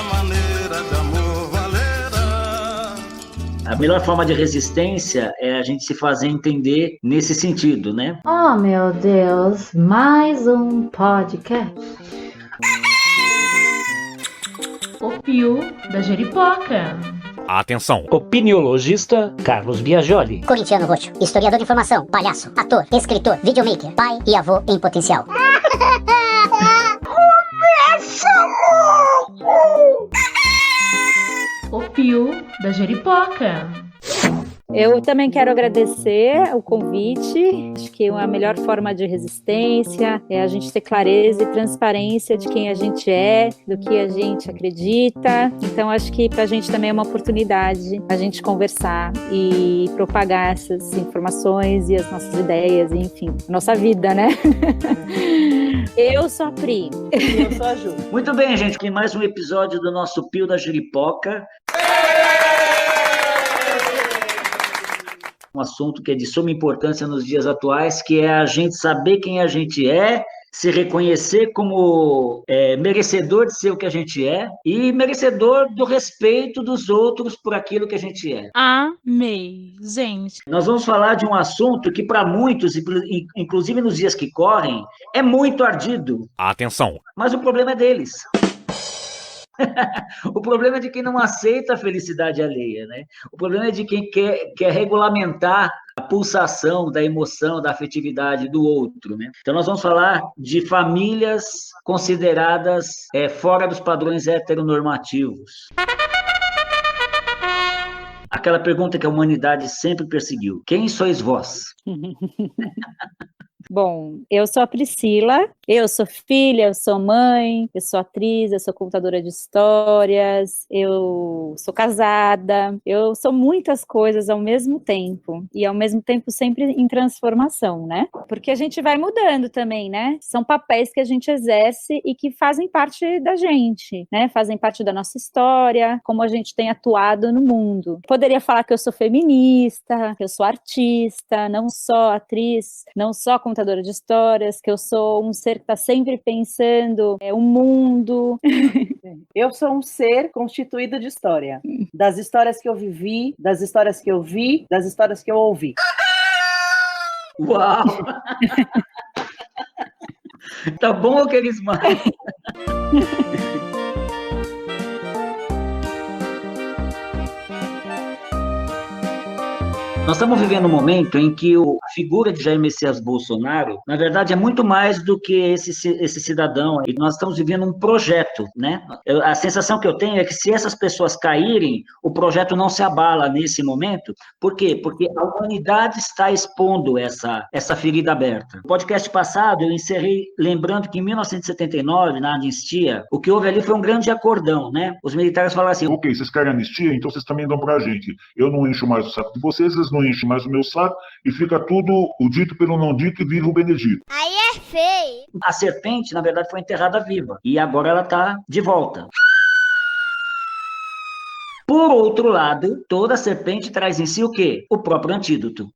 maneira de amor valerá. A melhor forma de resistência é a gente se fazer entender nesse sentido, né? Oh, meu Deus, mais um podcast. O Pio da Jeripoca. Atenção! Opiniologista Carlos Biagioli. Corintiano roxo, historiador de informação, palhaço, ator, escritor, videomaker, pai e avô em potencial. Começa logo! O Pio da Jeripoca. Eu também quero agradecer o convite. Acho que a melhor forma de resistência é a gente ter clareza e transparência de quem a gente é, do que a gente acredita. Então, acho que para a gente também é uma oportunidade a gente conversar e propagar essas informações e as nossas ideias, e, enfim, a nossa vida, né? Eu sou a Pri. Eu sou a Ju. Muito bem, gente, aqui mais um episódio do nosso Pio da Jeripoca. Um assunto que é de suma importância nos dias atuais, que é a gente saber quem a gente é, se reconhecer como merecedor de ser o que a gente é e merecedor do respeito dos outros por aquilo que a gente é. Amei, gente. Nós vamos falar de um assunto que para muitos, inclusive nos dias que correm, é muito ardido. Atenção! Mas o problema é deles. O problema é de quem não aceita a felicidade alheia, né? O problema é de quem quer regulamentar a pulsação da emoção, da afetividade do outro, né? Então nós vamos falar de famílias consideradas fora dos padrões heteronormativos. Aquela pergunta que a humanidade sempre perseguiu: quem sois vós? Bom, eu sou a Priscila, eu sou filha, eu sou mãe, eu sou atriz, eu sou contadora de histórias, eu sou casada, eu sou muitas coisas ao mesmo tempo, e ao mesmo tempo sempre em transformação, né? Porque a gente vai mudando também, né? São papéis que a gente exerce e que fazem parte da gente, né? Fazem parte da nossa história, como a gente tem atuado no mundo. Poderia falar que eu sou feminista, que eu sou artista, não só atriz, não só contadora de histórias, que eu sou um ser que está sempre pensando o mundo. Eu sou um ser constituído de história. Das histórias que eu vivi, das histórias que eu vi, das histórias que eu ouvi. Uau! Tá bom ou queres mais? Nós estamos vivendo um momento em que a figura de Jair Messias Bolsonaro, na verdade, é muito mais do que esse cidadão. E nós estamos vivendo um projeto, né? A sensação que eu tenho é que se essas pessoas caírem, o projeto não se abala nesse momento. Por quê? Porque a humanidade está expondo essa ferida aberta. No podcast passado, eu encerrei lembrando que em 1979, na anistia, o que houve ali foi um grande acordão, né? Os militares falaram assim: ok, vocês querem anistia, então vocês também dão pra gente. Eu não encho mais o saco de vocês, eles não enchem mais o meu saco, e fica tudo o dito pelo não dito e viva o Benedito. Aí é feio. A serpente, na verdade, foi enterrada viva, e agora ela está de volta. Por outro lado, toda serpente traz em si o quê? O próprio antídoto.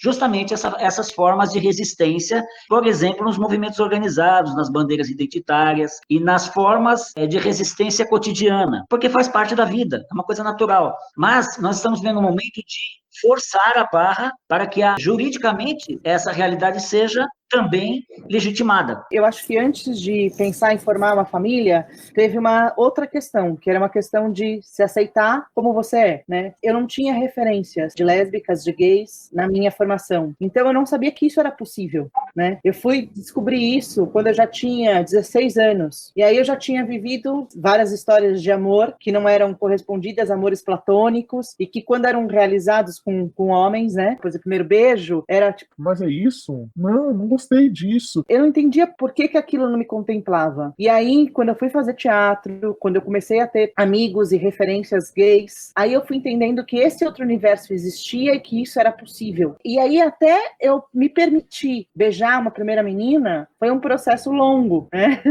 Justamente essas formas de resistência, por exemplo, nos movimentos organizados, nas bandeiras identitárias e nas formas de resistência cotidiana, porque faz parte da vida, é uma coisa natural. Mas nós estamos vendo um momento de forçar a barra para que juridicamente essa realidade seja também legitimada. Eu acho que antes de pensar em formar uma família, teve uma outra questão, que era uma questão de se aceitar como você é, né? Eu não tinha referências de lésbicas, de gays na minha formação. Então eu não sabia que isso era possível, né? Eu fui descobrir isso quando eu já tinha 16 anos. E aí eu já tinha vivido várias histórias de amor que não eram correspondidas, amores platônicos, e que quando eram realizados com homens, né? Pois o primeiro beijo era tipo... Mas é isso? Não gostei disso. Eu não entendia por que aquilo não me contemplava. E aí, quando eu fui fazer teatro, quando eu comecei a ter amigos e referências gays, aí eu fui entendendo que esse outro universo existia e que isso era possível. E aí, até eu me permitir beijar uma primeira menina, foi um processo longo, né?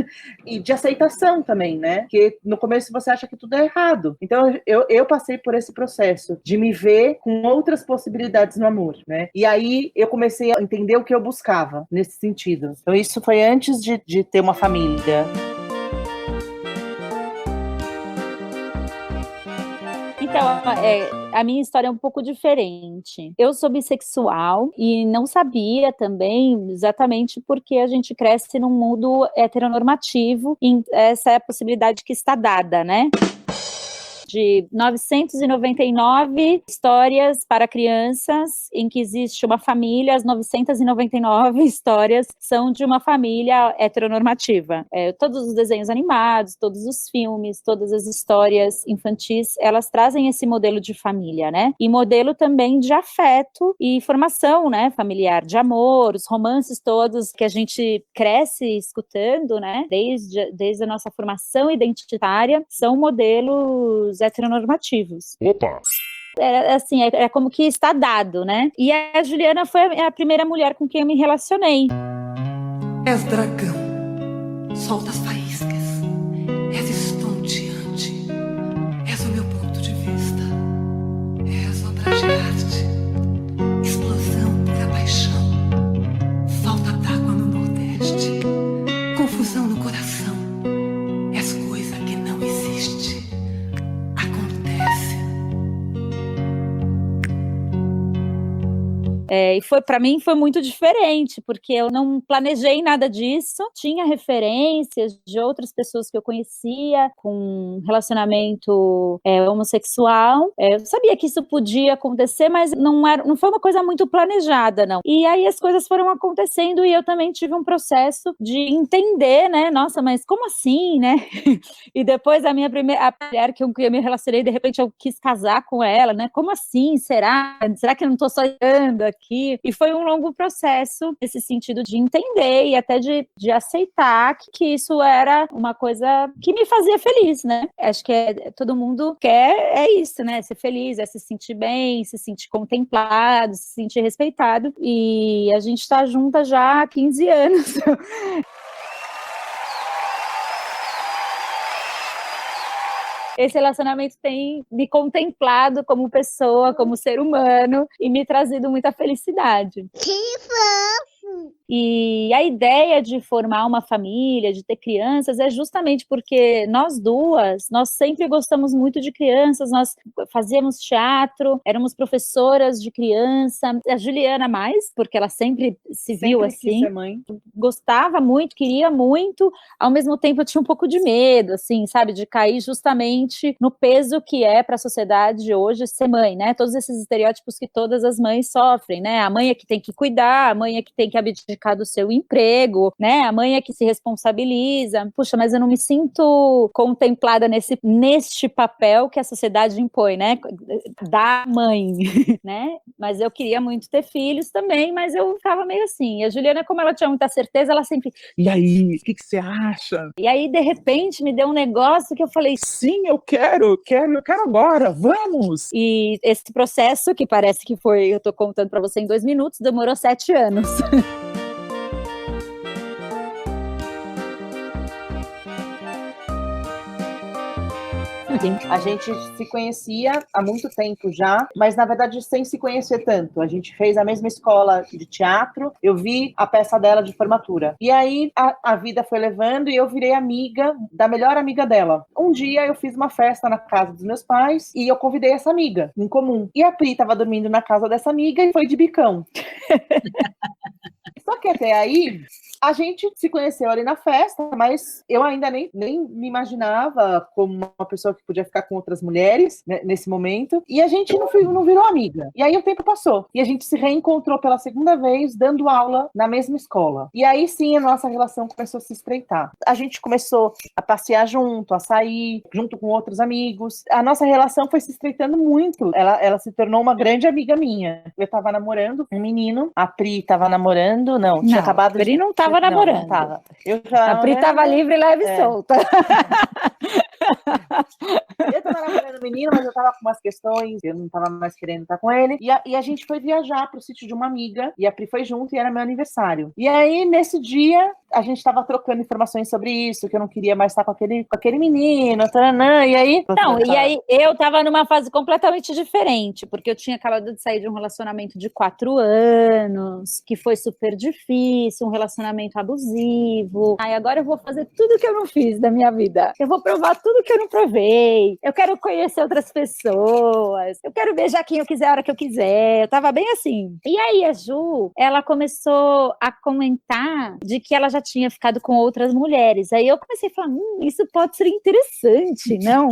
E de aceitação também, né? Porque no começo você acha que tudo é errado. Então, eu passei por esse processo de me ver com outras possibilidades no amor, né? E aí, eu comecei a entender o que eu buscava nesse sentido. Então, isso foi antes de ter uma família. Então, a minha história é um pouco diferente. Eu sou bissexual e não sabia também exatamente porque a gente cresce num mundo heteronormativo e essa é a possibilidade que está dada, né? De 999 histórias para crianças em que existe uma família, as 999 histórias são de uma família heteronormativa. Todos os desenhos animados, todos os filmes, todas as histórias infantis, elas trazem esse modelo de família, né? E modelo também de afeto e formação, né? Familiar, de amor, os romances todos que a gente cresce escutando, né? Desde a nossa formação identitária, são modelos heteronormativos. Opa! É como que está dado, né? E a Juliana foi a primeira mulher com quem eu me relacionei. És dragão, solta as faíscas, és estonteante, és o meu ponto de vista, és obra de arte, explosão pura paixão, falta d'água no Nordeste, confusão no coração, és coisa que não existe. E para mim foi muito diferente, porque eu não planejei nada disso, tinha referências de outras pessoas que eu conhecia com relacionamento homossexual, eu sabia que isso podia acontecer, mas não foi uma coisa muito planejada, não. E aí as coisas foram acontecendo e eu também tive um processo de entender, né, nossa, mas como assim, né? E depois a mulher que eu me relacionei, de repente eu quis casar com ela, né? Como assim? Será que eu não tô sonhando aqui? E foi um longo processo nesse sentido de entender e até de aceitar que isso era uma coisa que me fazia feliz, né? Acho que todo mundo quer isso, né? Ser feliz, se sentir bem, se sentir contemplado, se sentir respeitado. E a gente tá junta já há 15 anos. Esse relacionamento tem me contemplado como pessoa, como ser humano e me trazido muita felicidade. Que fofo! E a ideia de formar uma família, de ter crianças, é justamente porque nós sempre gostamos muito de crianças, nós fazíamos teatro, éramos professoras de criança, a Juliana mais, porque ela sempre se viu assim, quis ser mãe. Gostava muito, queria muito, ao mesmo tempo eu tinha um pouco de medo, assim, sabe, de cair justamente no peso que é para a sociedade de hoje ser mãe, né, todos esses estereótipos que todas as mães sofrem, né, a mãe é que tem que cuidar, a mãe é que tem que abdicar do seu emprego, né? A mãe é que se responsabiliza. Puxa, mas eu não me sinto contemplada neste papel que a sociedade impõe, né? Da mãe, né? Mas eu queria muito ter filhos também, mas eu ficava meio assim. E a Juliana, como ela tinha muita certeza, ela sempre... E aí, o que você acha? E aí, de repente, me deu um negócio que eu falei... Sim, eu quero agora, vamos! E esse processo, que parece que foi, eu tô contando pra você em 2 minutos, demorou 7 anos. A gente se conhecia há muito tempo já, mas na verdade sem se conhecer tanto. A gente fez a mesma escola de teatro, eu vi a peça dela de formatura. E aí a vida foi levando e eu virei amiga da melhor amiga dela. Um dia eu fiz uma festa na casa dos meus pais e eu convidei essa amiga em comum. E a Pri estava dormindo na casa dessa amiga e foi de bicão. Só que até aí, a gente se conheceu ali na festa, mas eu ainda nem me imaginava como uma pessoa que podia ficar com outras mulheres, né, nesse momento. E a gente não virou amiga. E aí o tempo passou. E a gente se reencontrou pela segunda vez, dando aula na mesma escola. E aí sim, a nossa relação começou a se estreitar. A gente começou a passear junto, a sair junto com outros amigos. A nossa relação foi se estreitando muito. Ela se tornou uma grande amiga minha. Eu tava namorando um menino, a Pri tava namorando, tinha acabado a Pri não tava namorando. Não tava. A Pri tava livre, leve e solta. Eu tava namorando o menino, mas eu tava com umas questões, eu não tava mais querendo estar com ele. E a gente foi viajar pro sítio de uma amiga, e a Pri foi junto, e era meu aniversário. E aí, nesse dia, a gente tava trocando informações sobre isso, que eu não queria mais estar com aquele menino, taranã, e aí... Não, e aí eu tava numa fase completamente diferente, porque eu tinha acabado de sair de um relacionamento de 4 anos, que foi super difícil, um relacionamento abusivo. Aí agora eu vou fazer tudo que eu não fiz da minha vida. Eu vou provar tudo tudo que eu não provei. Eu quero conhecer outras pessoas. Eu quero beijar quem eu quiser, a hora que eu quiser. Eu tava bem assim. E aí a Ju, ela começou a comentar de que ela já tinha ficado com outras mulheres. Aí eu comecei a falar, isso pode ser interessante, não?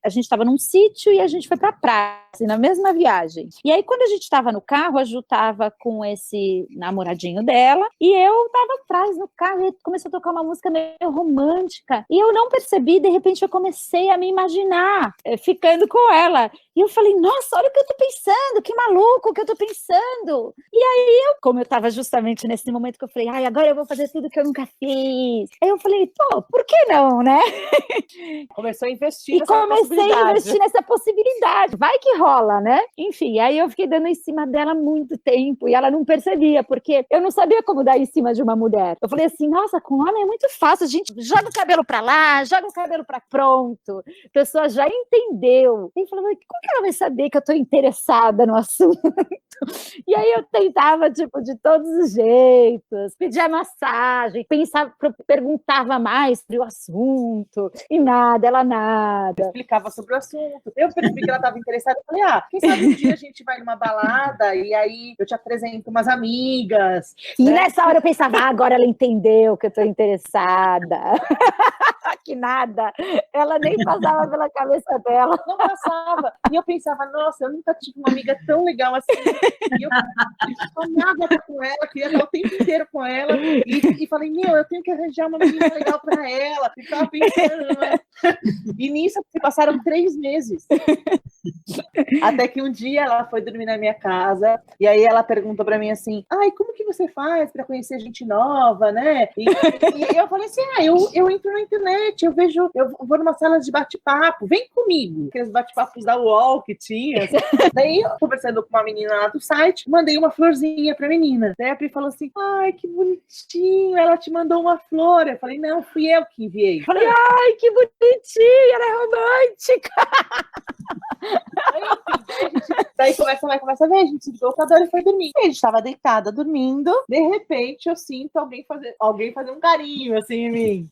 A gente estava num sítio e a gente foi pra praia, assim, na mesma viagem. E aí, quando a gente estava no carro, a Ju tava com esse namoradinho dela e eu tava atrás no carro e começou a tocar uma música meio romântica. E eu não percebi, de repente eu comecei a me imaginar ficando com ela. E eu falei, nossa, olha o que eu tô pensando, que maluco que eu tô pensando. E aí, como eu tava justamente nesse momento que eu falei, ai, agora eu vou fazer tudo que eu nunca fiz. Aí eu falei, pô, por que não, né? Começou a investir E comecei a investir nessa possibilidade. Vai que rola, né? Enfim, aí eu fiquei dando em cima dela muito tempo e ela não percebia, porque eu não sabia como dar em cima de uma mulher. Eu falei assim, nossa, com homem é muito fácil, a gente joga o cabelo pra lá, joga o cabelo pra pronto. A pessoa já entendeu. E eu falei, como que ela vai saber que eu tô interessada no assunto? E aí eu tentava, tipo, de todos os jeitos, pedia massagem, pensava, perguntava mais sobre o assunto, e nada, ela nada. Explicava sobre o assunto. Eu percebi que ela estava interessada, eu falei, quem sabe um dia a gente vai numa balada e aí eu te apresento umas amigas. E né? nessa hora eu pensava, agora ela entendeu que eu tô interessada. Que nada, ela nem passava pela cabeça dela. Não passava. E eu pensava, nossa, eu nunca tive uma amiga tão legal assim. E eu sonhava com ela, queria estar o tempo inteiro com ela. E falei, eu tenho que arranjar uma menina legal para ela. Ficava pensando, né? E nisso se passaram 3 meses. Até que um dia ela foi dormir na minha casa. E aí ela perguntou para mim assim, como que você faz para conhecer gente nova, né? E eu falei assim, eu entro na internet, eu vou numa sala de bate-papo, vem comigo. Aqueles bate-papos da UOL que tinha. Daí, conversando com uma menina lá do site, mandei uma florzinha pra menina. Daí a Pri falou assim, que bonitinho, ela te mandou uma flor. Eu falei, não, fui eu que enviei. Eu falei, que bonitinho, ela é romântica. Daí começa a ver, a gente se ligou e foi dormir. E a gente tava deitada, dormindo, de repente eu sinto alguém fazer um carinho assim em mim.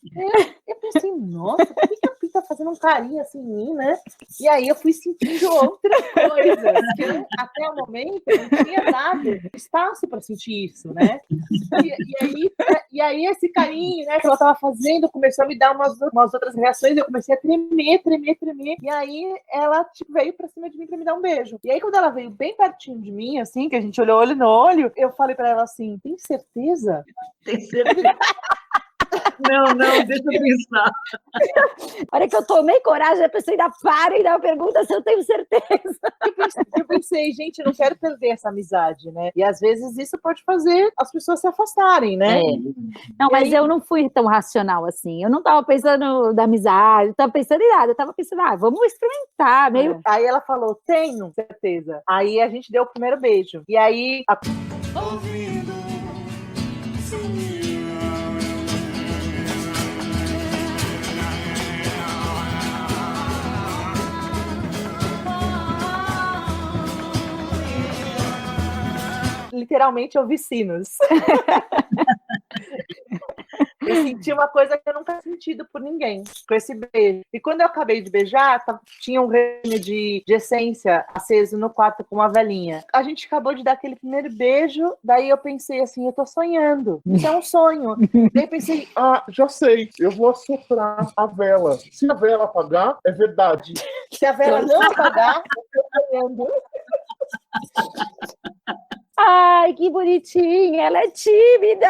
Eu pensei, nossa, por que a Pri tá fazendo um carinho assim em mim, né? E aí eu fui sentindo outras coisas, que eu, até o momento eu não tinha dado espaço para sentir isso, né? E aí esse carinho, né, que ela tava fazendo, começou a me dar umas outras reações, eu comecei a tremer. E aí ela veio pra cima de mim pra me dar um beijo. E aí quando ela veio bem pertinho de mim, assim, que a gente olhou olho no olho, eu falei pra ela assim, tem certeza? Tem certeza? Não, deixa eu pensar. A hora que eu tomei coragem, a pessoa ainda para e dá uma pergunta se eu tenho certeza. Eu pensei, gente, eu não quero perder essa amizade, né? E às vezes isso pode fazer as pessoas se afastarem, né? Não, mas eu não fui tão racional assim. Eu não tava pensando na amizade, não tava pensando em nada. Eu tava pensando, vamos experimentar. Aí ela falou, tenho certeza. Aí a gente deu o primeiro beijo. E aí... Ouvindo, literalmente ouvi sinos. Eu senti uma coisa que eu nunca tinha sentido por ninguém, com esse beijo. E quando eu acabei de beijar, tinha um reino de essência aceso no quarto com uma velhinha. A gente acabou de dar aquele primeiro beijo, daí eu pensei assim, eu tô sonhando. Isso é um sonho. Daí eu pensei, já sei, eu vou assoprar a vela. Se a vela apagar, é verdade. Se a vela não apagar, eu tô sonhando. Ai, que bonitinha, ela é tímida.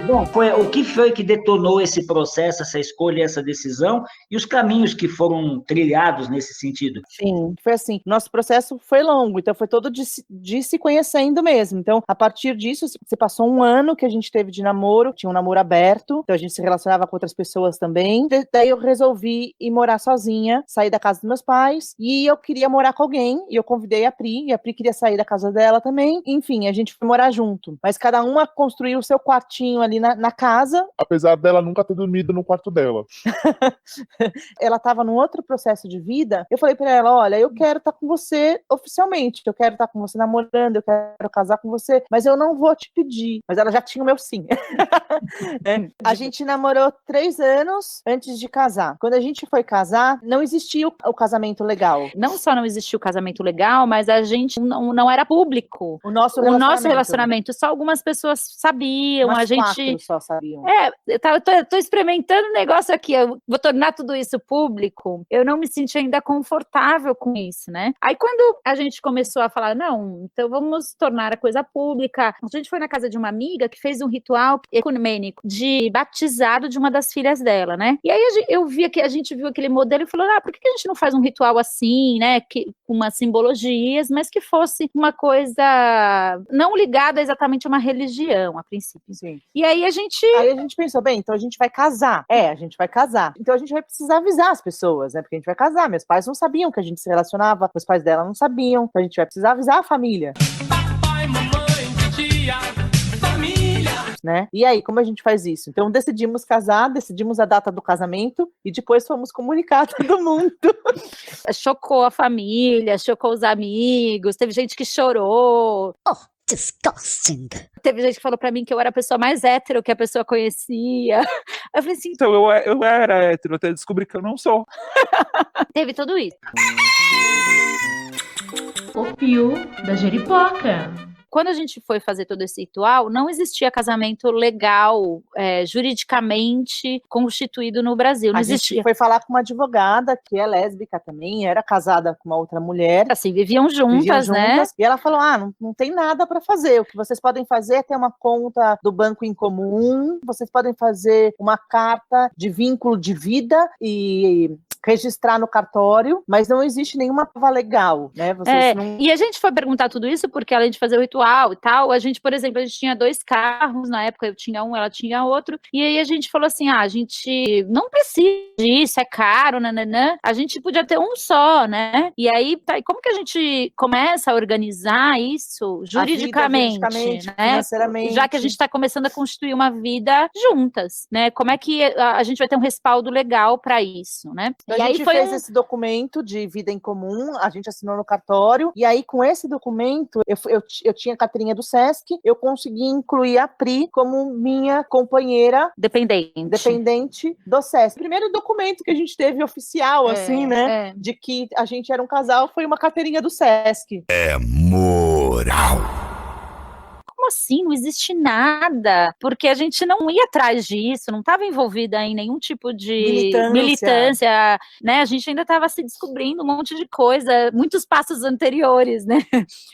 Bom, o que foi que detonou esse processo, essa escolha, essa decisão e os caminhos que foram trilhados nesse sentido? Sim, foi assim, nosso processo foi longo, então foi todo de se conhecendo mesmo. Então, a partir disso, se passou 1 ano que a gente teve de namoro, tinha um namoro aberto, então a gente se relacionava com outras pessoas também. Daí eu resolvi ir morar sozinha, sair da casa dos meus pais, e eu queria morar com alguém, e eu convidei a Pri, e a Pri queria sair da casa dela também. Enfim, a gente foi morar junto, mas cada uma construiu o seu quartinho ali ali na casa. Apesar dela nunca ter dormido no quarto dela. Ela estava num outro processo de vida. Eu falei para ela, olha, eu quero estar com você oficialmente, eu quero estar com você namorando, eu quero casar com você, mas eu não vou te pedir. Mas ela já tinha o meu sim. A gente namorou 3 anos antes de casar. Quando a gente foi casar, não existia o casamento legal. Não só não existia o casamento legal, mas a gente não era público. O nosso relacionamento, só algumas pessoas sabiam, Umas a gente... 4 só sabiam. Eu tô experimentando um negócio aqui, eu vou tornar tudo isso público, eu não me senti ainda confortável com isso, né? Aí quando a gente começou a falar, não, então vamos tornar a coisa pública, a gente foi na casa de uma amiga que fez um ritual ecumênico de batizado de uma das filhas dela, né? E aí a gente viu aquele modelo e falou, por que a gente não faz um ritual assim, né? Com umas simbologias, mas que fosse uma coisa não ligada exatamente a uma religião, a princípio. Sim. E aí a gente pensou, bem, então a gente vai casar. A gente vai casar. Então a gente vai precisar avisar as pessoas, né? Porque a gente vai casar. Meus pais não sabiam que a gente se relacionava, os pais dela não sabiam. Então a gente vai precisar avisar a família. Papai, mamãe, tia, família. Né? E aí, como a gente faz isso? Então decidimos casar, decidimos a data do casamento e depois fomos comunicar a todo mundo. Chocou a família, chocou os amigos, teve gente que chorou. Oh, disgusting. Teve gente que falou pra mim que eu era a pessoa mais hétero que a pessoa conhecia. Eu falei assim... Então, eu era hétero, até descobri que eu não sou. Teve tudo isso. O Piu da Jeripoca. Quando a gente foi fazer todo esse ritual, não existia casamento legal, juridicamente constituído no Brasil. Não existia. A gente foi falar com uma advogada que é lésbica também, era casada com uma outra mulher. Assim, viviam juntas, né? E ela falou, não tem nada para fazer. O que vocês podem fazer é ter uma conta do banco em comum, vocês podem fazer uma carta de vínculo de vida e registrar no cartório, mas não existe nenhuma prova legal, né? E a gente foi perguntar tudo isso porque além de fazer o ritual e tal, a gente, por exemplo, a gente tinha 2 carros, na época eu tinha um, ela tinha outro, e aí a gente falou assim, a gente não precisa disso, é caro, nananã, a gente podia ter um só, né? E aí, como que a gente começa a organizar isso juridicamente, né? Financeiramente. Já que a gente está começando a constituir uma vida juntas, né? Como é que a gente vai ter um respaldo legal para isso, né? Então, a gente fez esse documento de vida em comum, a gente assinou no cartório, e aí com esse documento, eu tinha a carteirinha do SESC, eu consegui incluir a Pri como minha companheira dependente do SESC. O primeiro documento que a gente teve oficial, de que a gente era um casal, foi uma carteirinha do SESC. É moral. Como assim? Não existe nada, porque a gente não ia atrás disso, não estava envolvida em nenhum tipo de militância, né? A gente ainda estava se descobrindo um monte de coisa, muitos passos anteriores, né?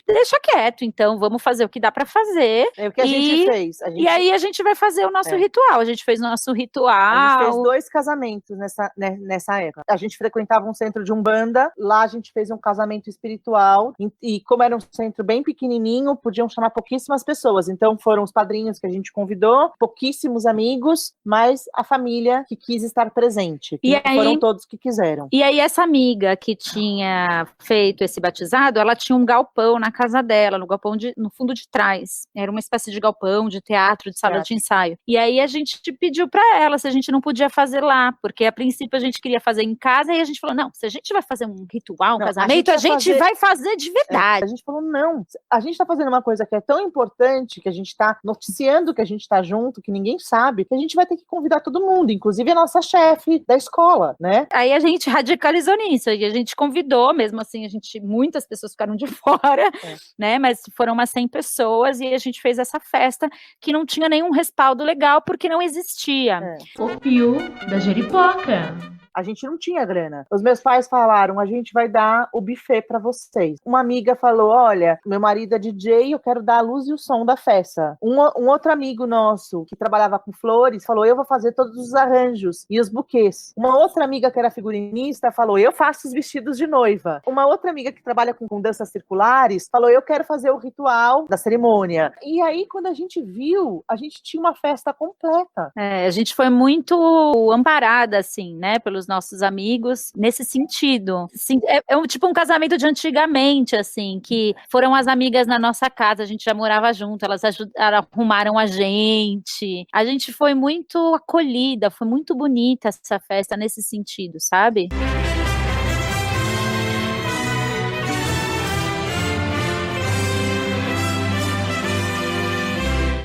Deixa quieto, então, vamos fazer o que dá para fazer. É o que a gente fez. E aí a gente vai fazer o nosso ritual. A gente fez o nosso ritual. A gente fez 2 casamentos nessa época. A gente frequentava um centro de Umbanda, lá a gente fez um casamento espiritual, e como era um centro bem pequenininho, podiam chamar pouquíssimas pessoas. Então foram os padrinhos que a gente convidou, pouquíssimos amigos, mas a família que quis estar presente. E aí, foram todos que quiseram. E aí essa amiga que tinha feito esse batizado, ela tinha um galpão na casa dela, no fundo de trás. Era uma espécie de galpão, de teatro, de sala de ensaio. E aí a gente pediu para ela se a gente não podia fazer lá, porque a princípio a gente queria fazer em casa, e a gente falou, não, se a gente vai fazer um ritual, um casamento, a gente vai fazer de verdade. A gente falou, não, a gente tá fazendo uma coisa que é tão importante, que a gente está noticiando que a gente está junto, que ninguém sabe, que a gente vai ter que convidar todo mundo, inclusive a nossa chefe da escola, né? Aí a gente radicalizou nisso, e a gente convidou, mesmo assim, muitas pessoas ficaram de fora, né? Mas foram umas 100 pessoas, e a gente fez essa festa que não tinha nenhum respaldo legal, porque não existia. O Piu da Jeripoca. A gente não tinha grana. Os meus pais falaram, a gente vai dar o buffet para vocês. Uma amiga falou, olha, meu marido é DJ, eu quero dar a luz e o som da festa. Um outro amigo nosso, que trabalhava com flores, falou, eu vou fazer todos os arranjos e os buquês. Uma outra amiga que era figurinista falou, eu faço os vestidos de noiva. Uma outra amiga que trabalha com danças circulares falou, eu quero fazer o ritual da cerimônia. E aí, quando a gente viu, a gente tinha uma festa completa. A gente foi muito amparada, assim, né, pelos os nossos amigos nesse sentido. Sim, tipo um casamento de antigamente, assim, que foram as amigas na nossa casa, a gente já morava junto, elas arrumaram a gente foi muito acolhida, foi muito bonita essa festa nesse sentido, sabe?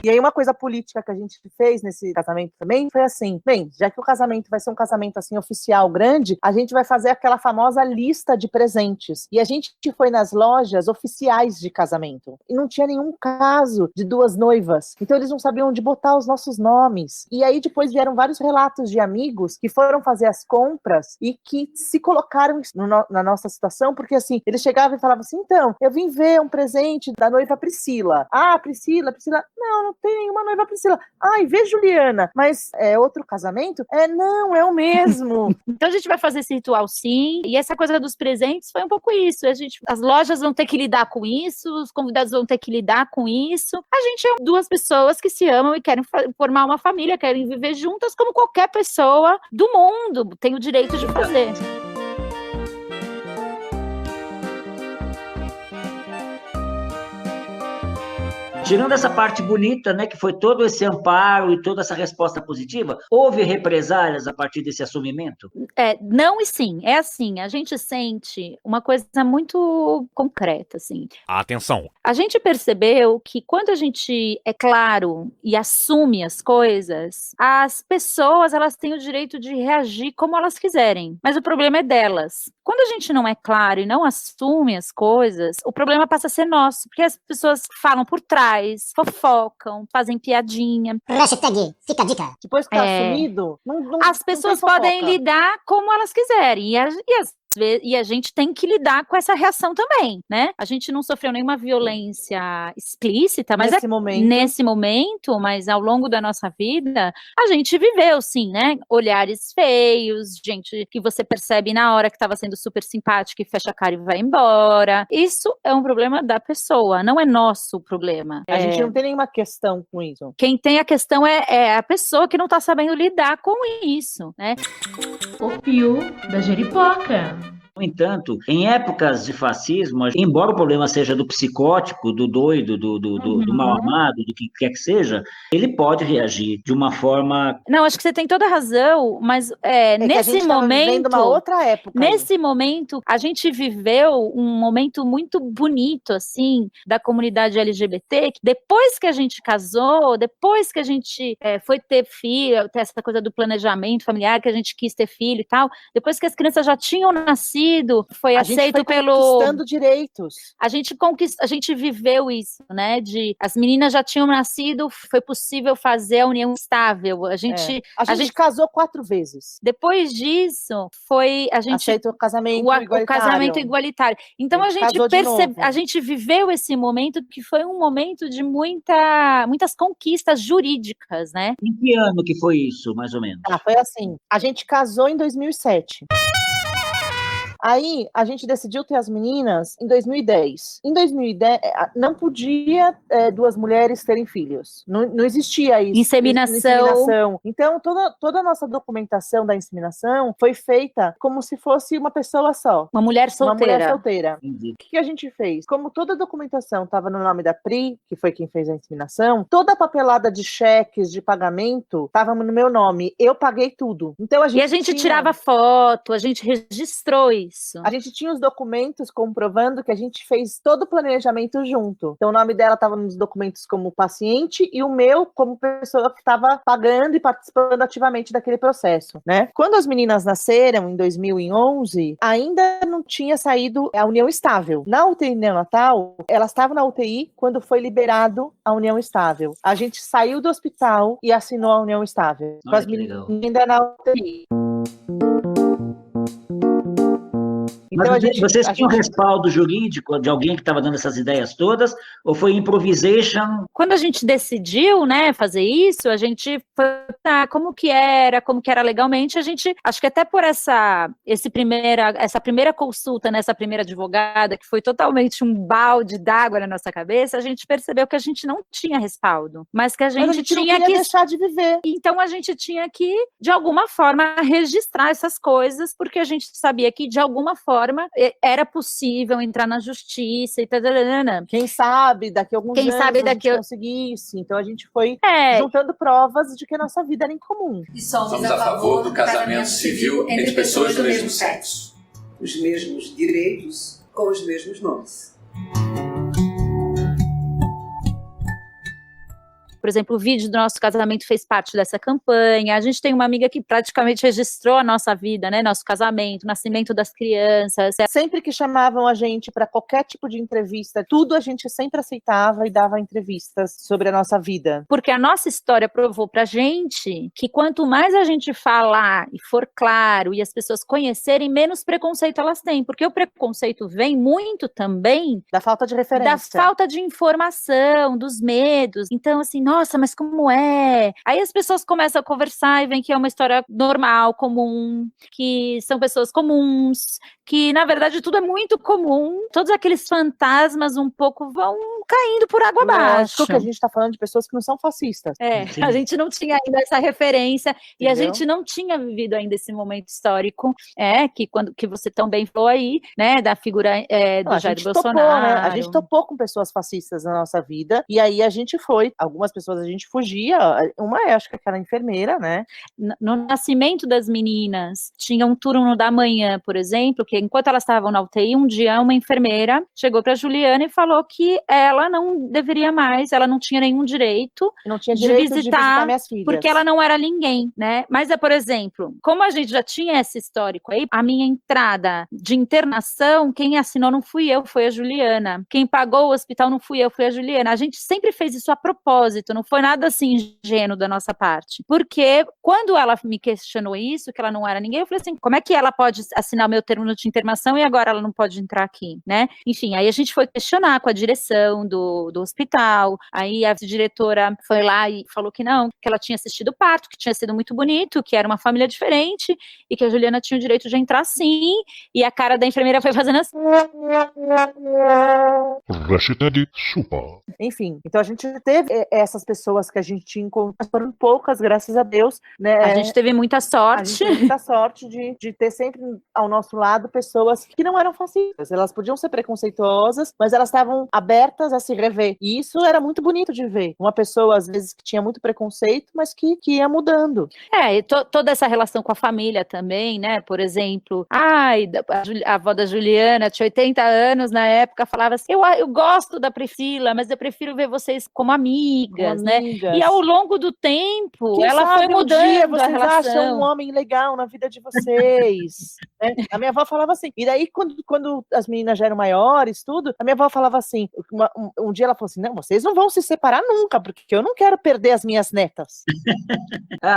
E aí uma coisa política que a gente fez nesse casamento também foi assim, bem, já que o casamento vai ser um casamento assim oficial grande, a gente vai fazer aquela famosa lista de presentes. E a gente foi nas lojas oficiais de casamento. E não tinha nenhum caso de duas noivas. Então eles não sabiam onde botar os nossos nomes. E aí depois vieram vários relatos de amigos que foram fazer as compras e que se colocaram na nossa situação, porque assim, eles chegavam e falavam assim, então, eu vim ver um presente da noiva Priscila. Ah, Priscila, não tem nenhuma noiva Priscila. Ai, vê Juliana, mas é outro casamento? Não, é o mesmo. Então a gente vai fazer esse ritual sim, e essa coisa dos presentes foi um pouco isso, as lojas vão ter que lidar com isso, os convidados vão ter que lidar com isso, a gente é duas pessoas que se amam e querem formar uma família, querem viver juntas como qualquer pessoa do mundo tem o direito de fazer. Tirando essa parte bonita, né, que foi todo esse amparo e toda essa resposta positiva, houve represálias a partir desse assumimento? Não e sim. É assim, a gente sente uma coisa muito concreta, assim. Atenção! A gente percebeu que quando a gente é claro e assume as coisas, as pessoas, elas têm o direito de reagir como elas quiserem. Mas o problema é delas. Quando a gente não é claro e não assume as coisas, o problema passa a ser nosso, porque as pessoas falam por trás, fofocam, fazem piadinha. Hashtag, fica a dica. Depois que tá assumido, as pessoas podem lidar como elas quiserem. E a gente tem que lidar com essa reação também, né? A gente não sofreu nenhuma violência explícita, mas nesse momento, mas ao longo da nossa vida, a gente viveu, sim, né? Olhares feios, gente que você percebe na hora que estava sendo super simpática e fecha a cara e vai embora. Isso é um problema da pessoa, não é nosso problema. A gente não tem nenhuma questão com isso. Quem tem a questão é a pessoa que não tá sabendo lidar com isso, né? O Pio da Jeripoca. No entanto, em épocas de fascismo, embora o problema seja do psicótico, do doido, do mal-amado, do que quer que seja, ele pode reagir de uma forma... Não, acho que você tem toda a razão, mas nesse momento... uma outra época. Nesse momento, a gente viveu um momento muito bonito, assim, da comunidade LGBT, que depois que a gente casou, depois que a gente foi ter filho, ter essa coisa do planejamento familiar, que a gente quis ter filho e tal, depois que as crianças já tinham nascido, foi aceito conquistando direitos. A gente viveu isso, né? As meninas já tinham nascido, foi possível fazer a união estável. A gente casou 4 vezes. Depois disso, a gente aceitou o casamento igualitário. O casamento igualitário. Então a gente viveu esse momento que foi um momento de muitas conquistas jurídicas, né? Em que ano que foi isso, mais ou menos? Foi assim. A gente casou em 2007. Aí, a gente decidiu ter as meninas em 2010. Em 2010, não podia 2 mulheres terem filhos. Não existia isso. Inseminação. Então, toda a nossa documentação da inseminação foi feita como se fosse uma pessoa só. Uma mulher solteira. O que a gente fez? Como toda a documentação estava no nome da Pri, que foi quem fez a inseminação, toda a papelada de cheques, de pagamento, estava no meu nome. Eu paguei tudo. Então, a gente tirava foto, a gente registrou isso. A gente tinha os documentos comprovando que a gente fez todo o planejamento junto. Então, o nome dela estava nos documentos como paciente e o meu como pessoa que estava pagando e participando ativamente daquele processo, né? Quando as meninas nasceram, em 2011, ainda não tinha saído a união estável. Na UTI neonatal, elas estavam na UTI quando foi liberado a união estável. A gente saiu do hospital e assinou a união estável. Com as meninas ainda na UTI. Mas Então, vocês tinham respaldo jurídico de alguém que estava dando essas ideias todas? Ou foi improvisation? Quando a gente decidiu, né, fazer isso, a gente foi, como que era legalmente, a gente, acho que até por essa primeira consulta, nessa primeira advogada, que foi totalmente um balde d'água na nossa cabeça, a gente percebeu que a gente não tinha respaldo, mas que a gente tinha não que deixar de viver. Então a gente tinha que, de alguma forma, registrar essas coisas, porque a gente sabia que, de alguma forma, era possível entrar na justiça e tal. Quem sabe daqui a alguns anos a gente conseguisse. Então a gente foi juntando provas de que a nossa vida era incomum. E somos a favor do casamento civil entre pessoas do mesmo sexo. Os mesmos direitos com os mesmos nomes. Por exemplo, o vídeo do nosso casamento fez parte dessa campanha. A gente tem uma amiga que praticamente registrou a nossa vida, né? Nosso casamento, o nascimento das crianças. Sempre que chamavam a gente para qualquer tipo de entrevista, tudo a gente sempre aceitava e dava entrevistas sobre a nossa vida. Porque a nossa história provou pra gente que quanto mais a gente falar e for claro e as pessoas conhecerem, menos preconceito elas têm. Porque o preconceito vem muito também da falta de referência, da falta de informação, dos medos. Então, assim, nossa, mas como é? Aí as pessoas começam a conversar e veem que é uma história normal, comum, que são pessoas comuns, que na verdade tudo é muito comum. Todos aqueles fantasmas um pouco vão caindo por água abaixo. Acho que a gente está falando de pessoas que não são fascistas. Sim. A gente não tinha ainda essa referência. Entendeu? E a gente não tinha vivido ainda esse momento histórico, que você tão bem falou aí, né, da figura do Jair Bolsonaro. Né? A gente topou com pessoas fascistas na nossa vida, e aí a gente foi, algumas pessoas a gente fugia, acho que aquela enfermeira, né? No nascimento das meninas, tinha um turno da manhã, por exemplo, que enquanto elas estavam na UTI, um dia uma enfermeira chegou para Juliana e falou que ela não deveria mais, ela não tinha nenhum direito, de visitar minhas filhas, porque ela não era ninguém, né? Mas, por exemplo, como a gente já tinha esse histórico aí, a minha entrada de internação, quem assinou não fui eu, foi a Juliana. Quem pagou o hospital não fui eu, foi a Juliana. A gente sempre fez isso a propósito, não foi nada assim ingênuo da nossa parte. Porque quando ela me questionou isso, que ela não era ninguém, eu falei assim, como é que ela pode assinar o meu termo de internação e agora ela não pode entrar aqui, né? Enfim, aí a gente foi questionar com a direção do hospital, aí a diretora foi lá e falou que não, que ela tinha assistido o parto, que tinha sido muito bonito, que era uma família diferente e que a Juliana tinha o direito de entrar sim, e a cara da enfermeira foi fazendo assim. Enfim, então a gente teve essas pessoas que a gente tinha encontrado, foram poucas, graças a Deus, né? A gente teve muita sorte. A gente teve muita sorte de ter sempre ao nosso lado pessoas que não eram fascistas. Elas podiam ser preconceituosas, mas elas estavam abertas a se rever. E isso era muito bonito de ver. Uma pessoa, às vezes, que tinha muito preconceito, mas que ia mudando. E toda essa relação com a família também, né? Por exemplo, a avó da Juliana, tinha 80 anos na época, falava assim, eu gosto da Priscila, mas eu prefiro ver vocês como amigas, né? E ao longo do tempo, ela foi mudando dia a vocês relação. acham um homem legal na vida de vocês. Né? A minha avó falava assim. E daí, quando as meninas já eram maiores, tudo, a minha avó falava assim, um dia ela falou assim, não, vocês não vão se separar nunca, porque eu não quero perder as minhas netas.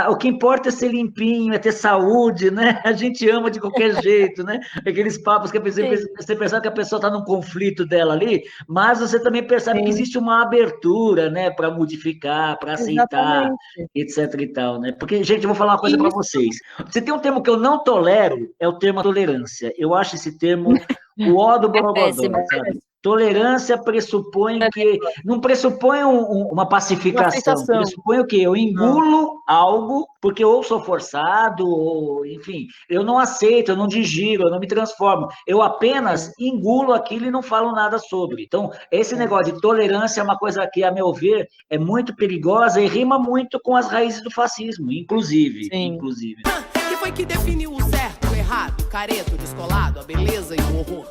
O que importa é ser limpinho, é ter saúde, né? A gente ama de qualquer jeito, né? Aqueles papos que você percebe que a pessoa está num conflito dela ali, mas você também percebe que existe uma abertura, né? Para modificar, para aceitar, etc e tal, né? Porque, gente, eu vou falar uma coisa para vocês. Se tem um termo que eu não tolero, é o termo tolerância. Eu acho esse termo o ó do borogodó, sabe? Tolerância pressupõe que... Não pressupõe uma pacificação. Pressupõe o quê? Eu engulo algo porque ou sou forçado, ou, enfim, eu não aceito, eu não digiro, eu não me transformo. Eu apenas engulo aquilo e não falo nada sobre. Então, esse negócio de tolerância é uma coisa que, a meu ver, é muito perigosa e rima muito com as raízes do fascismo, inclusive. Quem foi que definiu o certo, o errado, o careto, o descolado, a beleza e o horror?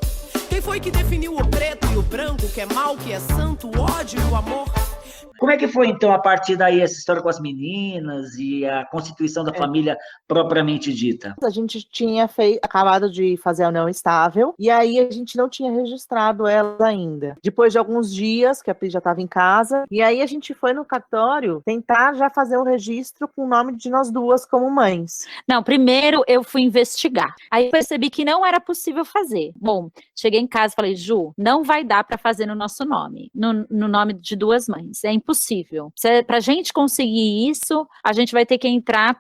Quem foi que definiu o preto e o branco, o que é mal, o que é santo, o ódio e o amor? Como é que foi, então, a partir daí, essa história com as meninas e a constituição da família propriamente dita? A gente tinha acabado de fazer a união estável, e aí a gente não tinha registrado ela ainda. Depois de alguns dias, que a Pri já estava em casa, e aí a gente foi no cartório tentar já fazer o registro com o nome de nós duas como mães. Não, primeiro eu fui investigar. Aí percebi que não era possível fazer. Bom, cheguei em casa e falei, Ju, não vai dar para fazer no nosso nome, no nome de duas mães. É impossível. Pra gente conseguir isso, a gente vai ter que entrar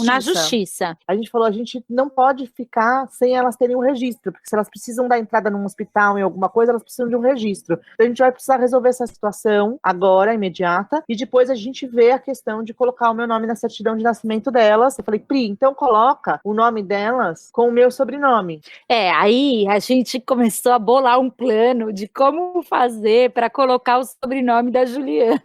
na justiça. A gente falou, a gente não pode ficar sem elas terem um registro, porque se elas precisam da entrada num hospital, em alguma coisa, elas precisam de um registro. Então a gente vai precisar resolver essa situação agora, imediata, e depois a gente vê a questão de colocar o meu nome na certidão de nascimento delas. Eu falei, Pri, então coloca o nome delas com o meu sobrenome. Aí a gente começou a bolar um plano de como fazer para colocar o sobrenome da Juliana.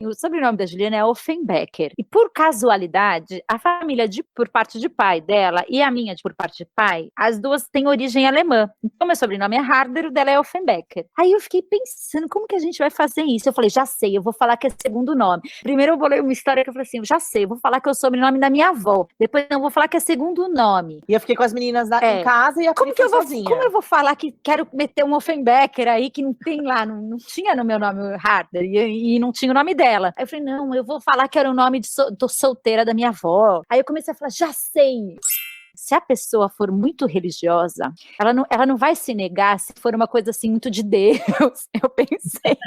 O sobrenome da Juliana é Offenbecker. E por casualidade, a família por parte de pai dela e a minha por parte de pai, as duas têm origem alemã. Então meu sobrenome é Harder, o dela é Offenbecker. Aí eu fiquei pensando, como que a gente vai fazer isso? Eu falei, já sei, eu vou falar que é segundo nome. Primeiro eu bolei uma história que eu falei assim, já sei, eu vou falar que é o sobrenome da minha avó. Depois eu vou falar que é segundo nome. E eu fiquei com as meninas em casa e a Pri foi sozinha. Como eu vou falar que quero meter um Offenbecker aí que não tem lá, não tinha no meu nome Harder e não tinha o nome dela. Aí eu falei, não, eu vou falar que era o nome tô solteira da minha avó. Aí eu comecei a falar, já sei. Se a pessoa for muito religiosa, ela não vai se negar se for uma coisa assim muito de Deus. Eu pensei.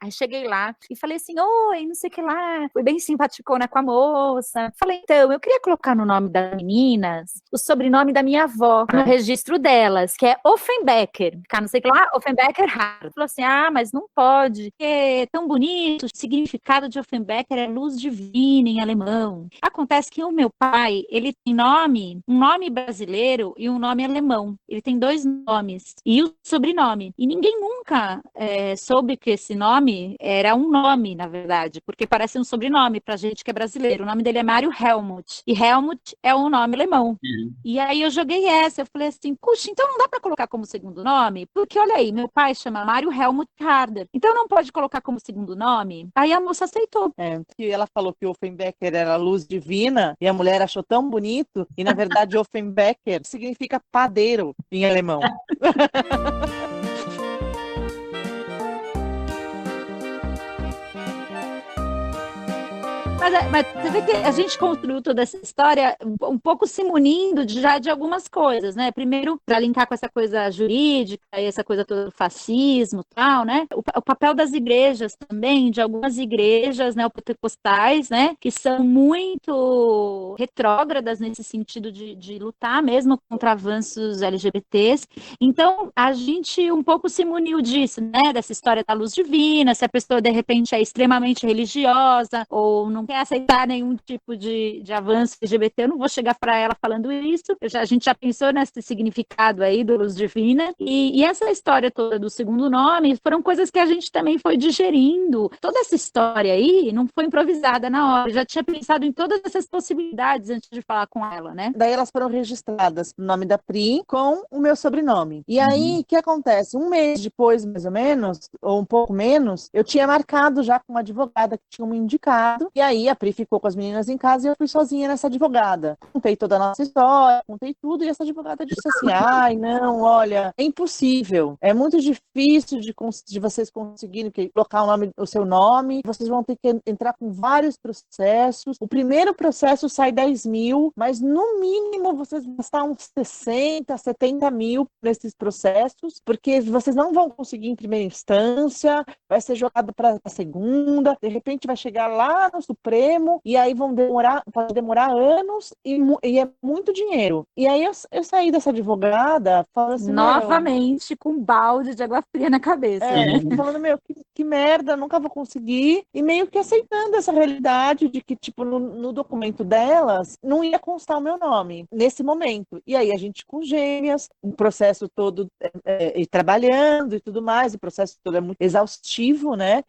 Aí cheguei lá e falei assim, oi, não sei o que lá. Fui bem simpaticona com a moça. Falei, então, eu queria colocar no nome das meninas o sobrenome da minha avó, no registro delas, que é Offenbecker. Ficar não sei o que lá, Offenbecker Harder. Falou assim, mas não pode, porque é tão bonito. O significado de Offenbecker é luz divina em alemão. Acontece que o meu pai, ele tem um nome brasileiro e um nome alemão. Ele tem 2 nomes e o sobrenome. E ninguém nunca soube que esse nome era um nome, na verdade, porque parece um sobrenome pra gente que é brasileiro. O nome dele é Mário Helmut. E Helmut é um nome alemão. E aí eu joguei essa, eu falei assim, puxa, então não dá pra colocar como segundo nome? Porque olha aí, meu pai chama Mário Helmut Harder. Então não pode colocar como segundo nome? Aí a moça aceitou. E ela falou que o Offenbecker era luz divina e a mulher achou tão bonito e na verdade Offenbecker significa padeiro em alemão. Mas você vê que a gente construiu toda essa história um pouco se munindo já de algumas coisas, né? Primeiro, para linkar com essa coisa jurídica e essa coisa toda do fascismo e tal, né? O papel das igrejas também, de algumas igrejas neopentecostais, né? Que são muito retrógradas nesse sentido de lutar mesmo contra avanços LGBTs. Então, a gente um pouco se muniu disso, né? Dessa história da luz divina, se a pessoa, de repente, é extremamente religiosa ou não quer aceitar nenhum tipo de avanço LGBT, eu não vou chegar para ela falando isso. A gente já pensou nesse significado aí do luz divina. E essa história toda do segundo nome foram coisas que a gente também foi digerindo. Toda essa história aí não foi improvisada na hora. Eu já tinha pensado em todas essas possibilidades antes de falar com ela, né? Daí elas foram registradas no nome da Pri com o meu sobrenome. E aí, o que acontece? Um mês depois, mais ou menos, ou um pouco menos, eu tinha marcado já com uma advogada que tinha me indicado. E aí a Pri ficou com as meninas em casa e eu fui sozinha nessa advogada. Contei toda a nossa história, contei tudo, e essa advogada disse assim, ai, não, olha, é impossível, é muito difícil de vocês conseguirem colocar o seu nome, vocês vão ter que entrar com vários processos. O primeiro processo sai 10 mil, mas no mínimo vocês vão gastar uns 60, 70 mil nesses processos, porque vocês não vão conseguir em primeira instância, vai ser jogado para a segunda, de repente vai chegar lá no Supremo, e aí pode demorar anos, e é muito dinheiro. E aí eu saí dessa advogada falando assim, novamente, com um balde de água fria na cabeça. Falando, que merda, nunca vou conseguir, e meio que aceitando essa realidade de que, tipo, no documento delas, não ia constar o meu nome, nesse momento. E aí a gente com gêmeas, o processo todo trabalhando e tudo mais, o processo todo é muito exaustivo, né,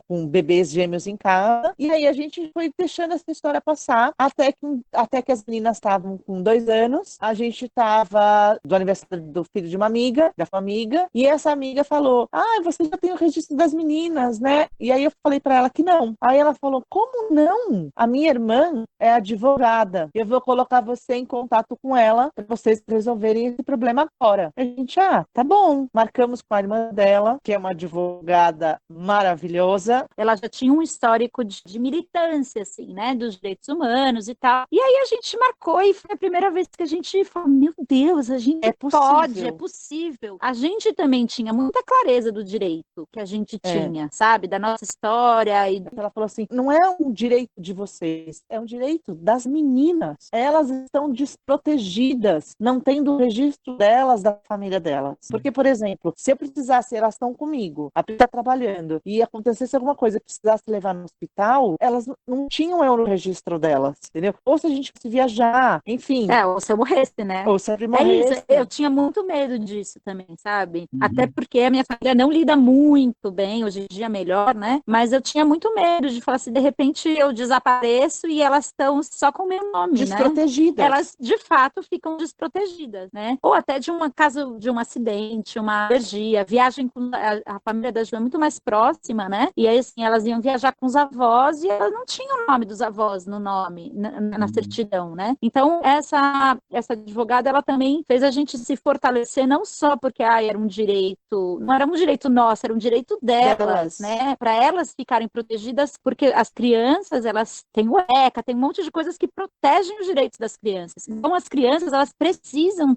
com bebês gêmeos em casa, e aí a gente gente foi deixando essa história passar, até que as meninas estavam com 2 anos, a gente estava do aniversário do filho de uma amiga, da sua amiga, e essa amiga falou, você já tem o registro das meninas, né? E aí eu falei para ela que não. Aí ela falou, como não? A minha irmã é advogada, eu vou colocar você em contato com ela para vocês resolverem esse problema agora. A gente, tá bom. Marcamos com a irmã dela, que é uma advogada maravilhosa. Ela já tinha um histórico de militância, assim, né, dos direitos humanos e tal. E aí a gente marcou e foi a primeira vez que a gente falou, meu Deus, a gente pode, é possível. A gente também tinha muita clareza do direito que a gente tinha, sabe, da nossa história. E ela falou assim, não é um direito de vocês, é um direito das meninas. Elas estão desprotegidas, não tendo o registro delas, da família delas. Porque, por exemplo, se eu precisasse, elas estão comigo, a pessoa está trabalhando, e acontecesse alguma coisa, precisasse levar no hospital, elas não tinham eu no registro delas, entendeu? Ou se a gente fosse viajar, enfim. Ou se eu morresse, né? Ou se eu morresse. Isso, eu tinha muito medo disso também, sabe? Até porque a minha família não lida muito bem, hoje em dia melhor, né? Mas eu tinha muito medo de falar assim, de repente eu desapareço e elas estão só com o meu nome, desprotegidas. Né? Elas, de fato, ficam desprotegidas, né? Ou até de caso de um acidente, uma alergia, viagem com a família da Ju é muito mais próxima, né? E aí, assim, elas iam viajar com os avós e elas não tinham o nome dos avós no nome, na certidão, né? Então, essa advogada, ela também fez a gente se fortalecer, não só porque, era um direito, não era um direito nosso, era um direito delas, né? Para elas ficarem protegidas, porque as crianças, elas têm o ECA, tem um monte de coisas que protegem os direitos das crianças. Então, as crianças, elas precisam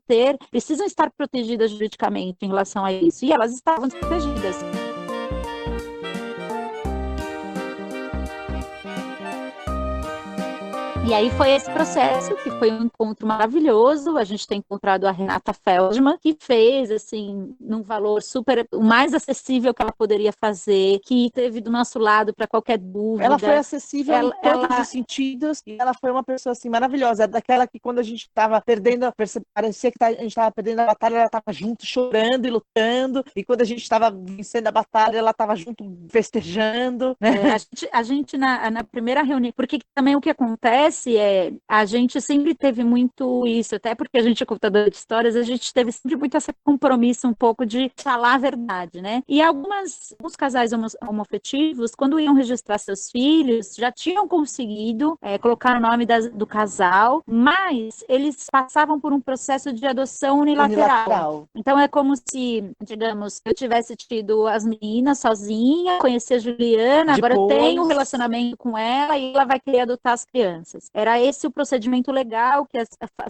estar protegidas juridicamente em relação a isso, e elas estavam desprotegidas. E aí foi esse processo, que foi um encontro maravilhoso. A gente tem encontrado a Renata Feldman, que fez, assim, num valor o mais acessível que ela poderia fazer, que esteve do nosso lado para qualquer dúvida. Ela foi acessível em todos os sentidos, e ela foi uma pessoa, assim, maravilhosa. Daquela que quando a gente estava perdendo, parecia que a gente estava perdendo a batalha, ela estava junto, chorando e lutando, e quando a gente estava vencendo a batalha, ela estava junto, festejando, né? A gente na primeira reunião, porque também o que acontece a gente sempre teve muito isso, até porque a gente é contadora de histórias, a gente teve sempre muito esse compromisso um pouco de falar a verdade, né? E alguns casais homoafetivos, quando iam registrar seus filhos, já tinham conseguido colocar o nome do casal, mas eles passavam por um processo de adoção unilateral. Então é como se, digamos, eu tivesse tido as meninas sozinha, conheci a Juliana, agora eu tenho um relacionamento com ela e ela vai querer adotar as crianças. Era esse o procedimento legal que as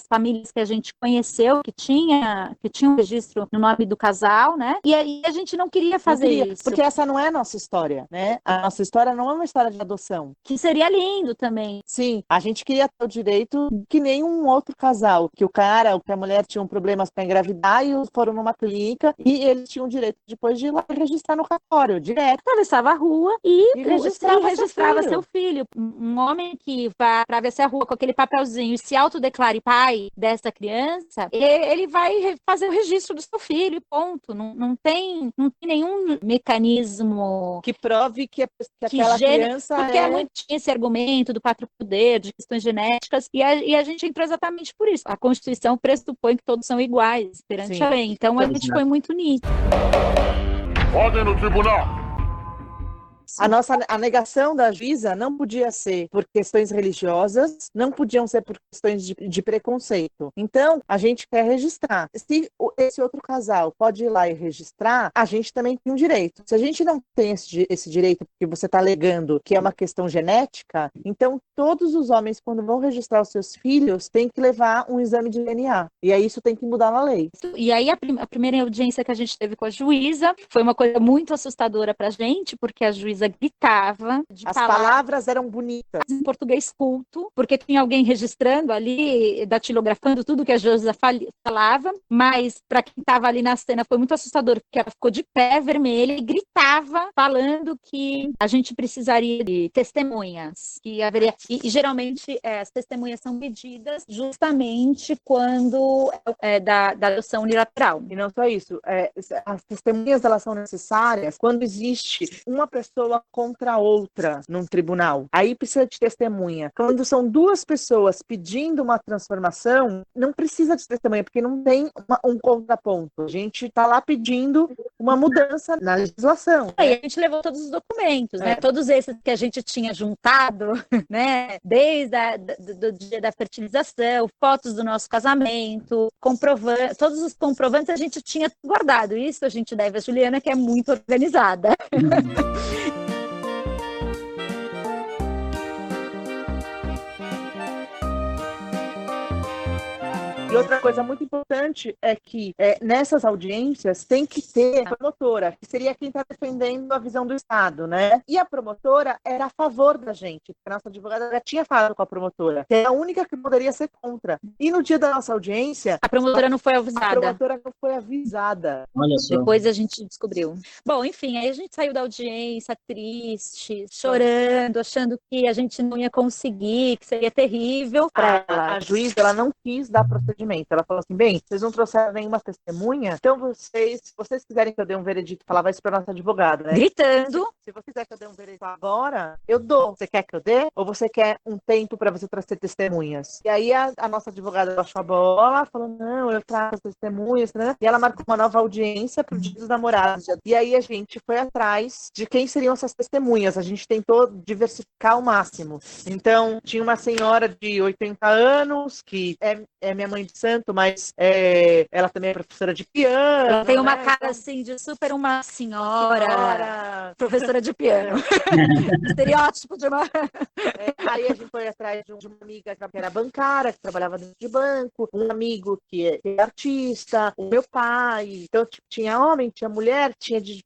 famílias que a gente conheceu, que tinham um registro no nome do casal, né? E aí a gente não queria fazer isso. Porque essa não é a nossa história, né? A nossa história não é uma história de adoção. Que seria lindo também. Sim, a gente queria ter o direito que nenhum outro casal, que o cara ou que a mulher tinham problemas para engravidar e foram numa clínica e eles tinham o direito depois de ir lá registrar no cartório, direto. Atravessava a rua e registrava seu filho. Um homem que vai atravessar a rua com aquele papelzinho e se autodeclare pai dessa criança, ele vai fazer o registro do seu filho, ponto. Não tem nenhum mecanismo que prove que aquela criança porque muito tinha esse argumento do pátrio poder, de questões genéticas, e a gente entrou exatamente por isso. A Constituição pressupõe que todos são iguais perante a lei. Então a gente foi muito nisso. Ordem no tribunal! A negação da juíza não podia ser por questões religiosas, não podiam ser por questões de preconceito. Então, a gente quer registrar. Se esse outro casal pode ir lá e registrar, a gente também tem um direito. Se a gente não tem esse direito, porque você está alegando que é uma questão genética, então todos os homens, quando vão registrar os seus filhos, têm que levar um exame de DNA. E aí isso tem que mudar na lei. E aí a primeira audiência que a gente teve com a juíza foi uma coisa muito assustadora pra gente, porque a juíza gritava. As palavras eram bonitas. Em português culto, porque tinha alguém registrando ali, datilografando tudo que a juíza falava, mas para quem estava ali na cena foi muito assustador, porque ela ficou de pé, vermelha, e gritava, falando que a gente precisaria de testemunhas, que haveria... E geralmente as testemunhas são pedidas justamente quando da adoção unilateral. E não só isso, as testemunhas elas são necessárias quando existe uma pessoa pessoa contra outra num tribunal. Aí precisa de testemunha. Quando são duas pessoas pedindo uma transformação, não precisa de testemunha, porque não tem um contraponto. A gente está lá pedindo uma mudança na legislação. Aí a gente levou todos os documentos, né? Todos esses que a gente tinha juntado, né? Desde do dia da fertilização, fotos do nosso casamento, todos os comprovantes a gente tinha guardado. Isso a gente deve a Juliana, que é muito organizada. E outra coisa muito importante é que nessas audiências tem que ter a promotora, que seria quem está defendendo a visão do Estado, né? E a promotora era a favor da gente, porque a nossa advogada já tinha falado com a promotora, que é a única que poderia ser contra. E no dia da nossa audiência... A promotora não foi avisada. A promotora não foi avisada. Olha só. Depois a gente descobriu. Bom, enfim, aí a gente saiu da audiência triste, chorando, achando que a gente não ia conseguir, que seria terrível para ela. A juíza, ela não quis dar procedimento. Ela falou assim, bem, vocês não trouxeram nenhuma testemunha, então se vocês quiserem que eu dê um veredito, falava isso para nossa advogada, né? Gritando. Se você quiser que eu dê um veredito agora, eu dou. Você quer que eu dê? Ou você quer um tempo para você trazer testemunhas? E aí a nossa advogada baixou a bola, falou, não, eu trago as testemunhas, né? E ela marcou uma nova audiência pro Dia dos Namorados. E aí a gente foi atrás de quem seriam essas testemunhas. A gente tentou diversificar ao máximo. Então, tinha uma senhora de 80 anos, que é minha mãe de santo, mas ela também é professora de piano. Ela tem uma cara assim de super uma senhora professora de piano. Estereótipo de uma... Aí a gente foi atrás de uma amiga que era bancária, que trabalhava dentro de banco, um amigo que é artista, o meu pai. Então, tipo, tinha homem, tinha mulher, tinha de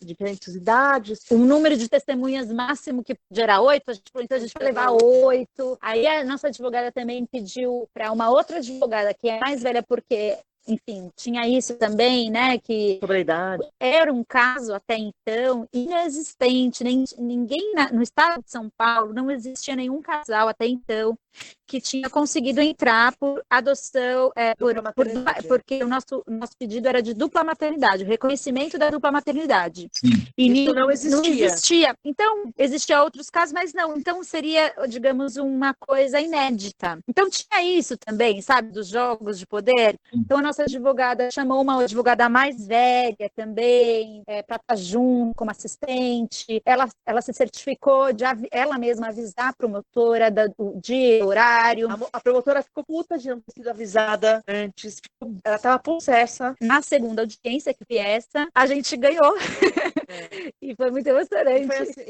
diferentes idades. Um número de testemunhas máximo que era 8, então a gente foi levar 8. Aí a nossa advogada também pediu para uma outra advogada, que é mais velha, porque, enfim, tinha isso também, né, que sobre a idade. Era um caso até então inexistente, ninguém no estado de São Paulo, não existia nenhum casal até então que tinha conseguido entrar por adoção, porque o nosso pedido era de dupla maternidade, o reconhecimento da dupla maternidade. Sim. E isso não existia. Então, existiam outros casos, mas não. Então, seria, digamos, uma coisa inédita. Então, tinha isso também, sabe, dos jogos de poder. Então, a nossa advogada chamou uma advogada mais velha também, para estar junto como assistente. Ela se certificou de ela mesma avisar a promotora do dia, horário. A promotora ficou puta de não ter sido avisada antes. Ela estava possessa. Na segunda audiência, que foi essa, a gente ganhou. E foi muito emocionante.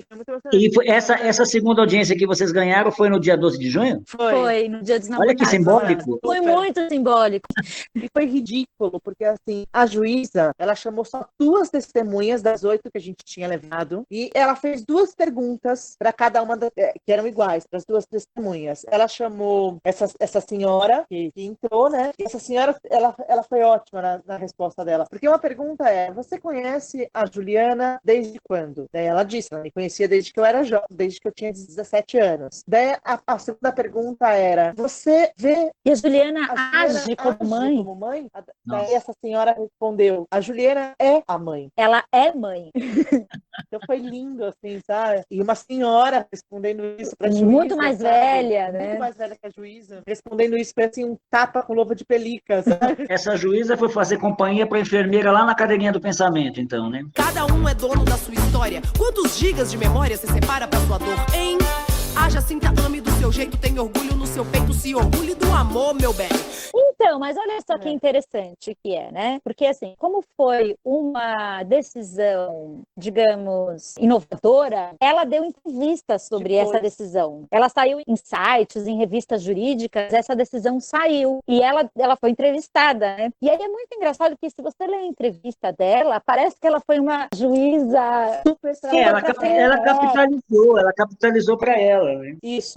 E foi essa segunda audiência que vocês ganharam foi no dia 12 de junho? Foi no dia dos namorados. Olha que simbólico. Foi muito simbólico. E foi ridículo, porque assim, a juíza, ela chamou só 2 testemunhas das 8 que a gente tinha levado, e ela fez 2 perguntas para cada uma, que eram iguais, para as 2 testemunhas. Ela chamou essa senhora, que entrou, né? E essa senhora, ela foi ótima na resposta dela. Porque uma pergunta você conhece a Juliana desde quando? Daí ela disse, ela me conhecia desde que eu era jovem, desde que eu tinha 17 anos. Daí a segunda pergunta era, você vê... E a Juliana age como mãe? Daí essa senhora respondeu, a Juliana é a mãe. Ela é mãe. Então foi lindo, assim, sabe? E uma senhora respondendo isso pra juíza. Muito mais velha, né? Muito mais velha que a juíza. Respondendo isso, foi assim, um tapa com luva de pelica, sabe? Essa juíza foi fazer companhia pra enfermeira lá na cadeirinha do pensamento, então, né? Cada um é dono da sua história. Quantos gigas de memória se separa pra sua dor, hein? Haja, sinta, ame do seu jeito, tem orgulho no seu peito, se orgulhe do amor, meu bem. Então, mas olha só que interessante que é, né? Porque, assim, como foi uma decisão, digamos, inovadora, ela deu entrevistas sobre essa decisão. Ela saiu em sites, em revistas jurídicas, essa decisão saiu. E ela foi entrevistada, né? E aí é muito engraçado que, se você lê a entrevista dela, parece que ela foi uma juíza super... Ela capitalizou para ela, né? Isso.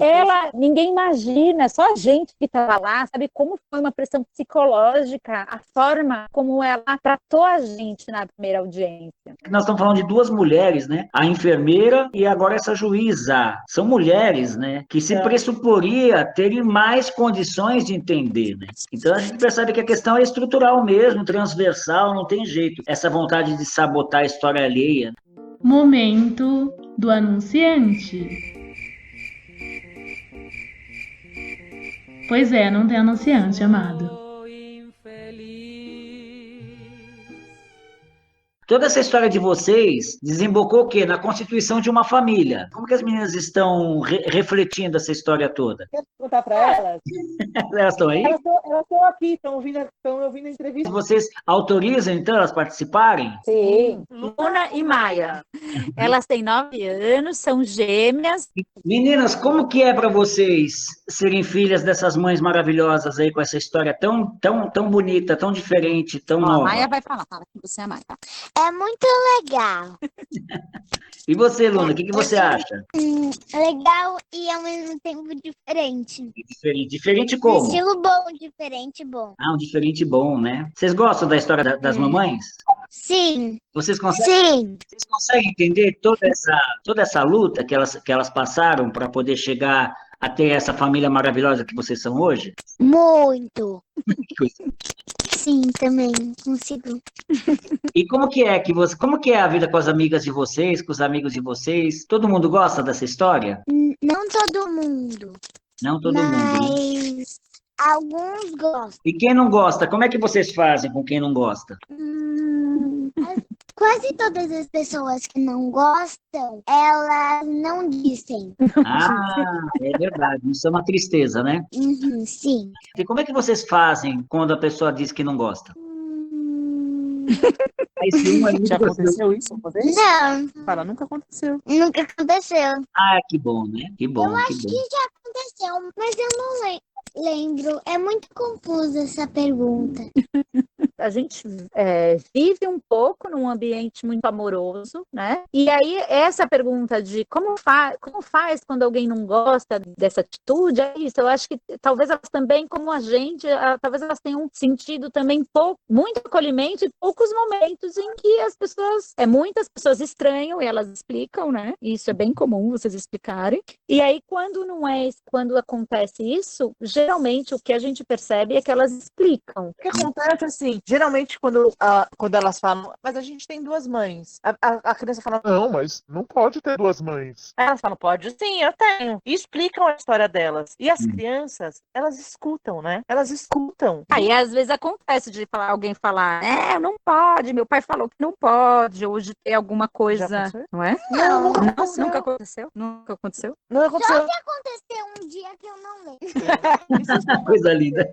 Ninguém imagina, só a gente que estava lá, sabe como foi uma pressão psicológica, a forma como ela tratou a gente na primeira audiência. Nós estamos falando de 2 mulheres, né? A enfermeira e agora essa juíza. São mulheres, né? Que se pressuporia terem mais condições de entender, né? Então a gente percebe que a questão é estrutural mesmo, transversal, não tem jeito. Essa vontade de sabotar a história alheia. Momento do anunciante? Pois é, não tem anunciante, amado. Toda essa história de vocês desembocou o quê? Na constituição de uma família. Como que as meninas estão refletindo essa história toda? Quer contar para elas? Elas estão aí? Elas estão aqui, estão ouvindo a entrevista. Vocês autorizam, então, elas participarem? Sim. Luna e Maia. Elas têm 9 anos, são gêmeas. Meninas, como que é para vocês serem filhas dessas mães maravilhosas aí, com essa história tão bonita, tão diferente, tão nova? A Maia vai falar, fala que você é a Maia. É muito legal. E você, Luna, o que você acha? Legal e ao mesmo tempo diferente. Diferente como? Estilo bom, diferente bom. Ah, um diferente bom, né? Vocês gostam da história das mamães? Sim. Vocês conseguem entender toda essa luta que elas passaram para poder chegar a ter essa família maravilhosa que vocês são hoje? Muito. Sim, também consigo. E como que é a vida com as amigas de vocês, com os amigos de vocês? Todo mundo gosta dessa história? Não todo mundo. Não todo mundo, né? Mas alguns gostam. E quem não gosta, como é que vocês fazem com quem não gosta? Quase todas as pessoas que não gostam, elas não dizem. Ah, é verdade. Isso é uma tristeza, né? Uhum, sim. E como é que vocês fazem quando a pessoa diz que não gosta? Já aconteceu isso com vocês? Não. Fala, nunca aconteceu. Nunca aconteceu. Ah, que bom, né? Que bom, Eu acho que já aconteceu, mas eu não lembro. É muito confusa essa pergunta. A gente vive um pouco num ambiente muito amoroso, né? E aí, essa pergunta de como faz quando alguém não gosta dessa atitude, é isso. Eu acho que talvez elas também, como a gente, talvez elas tenham sentido também muito acolhimento e poucos momentos em que muitas pessoas estranham e elas explicam, né? Isso é bem comum vocês explicarem. E aí, quando acontece isso, geralmente o que a gente percebe é que elas explicam. O que acontece assim? Geralmente, quando elas falam, mas a gente tem 2 mães. A criança fala, não, mas não pode ter 2 mães. Elas falam, pode sim, eu tenho. E explicam a história delas. E as crianças, elas escutam, né? Elas escutam. Aí, às vezes, acontece de alguém falar, não pode, meu pai falou que não pode, ou de ter alguma coisa, não é? Não, Nunca aconteceu. Nunca aconteceu? Não aconteceu. Só que aconteceu um dia que eu não lembro. Coisa linda.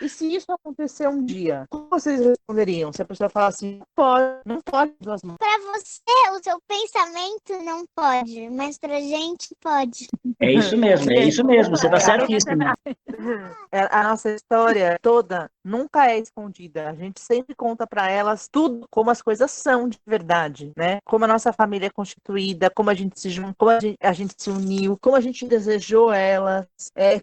E se isso acontecer um dia, como vocês responderiam? Se a pessoa falar assim, não pode 2 mãos. Pra você, o seu pensamento não pode, mas pra gente pode. É isso mesmo, você tá certíssimo. A nossa história toda nunca é escondida. A gente sempre conta pra elas tudo como as coisas são de verdade, né? Como a nossa família é constituída, como a gente se juntou, como a gente se uniu, como a gente desejou elas,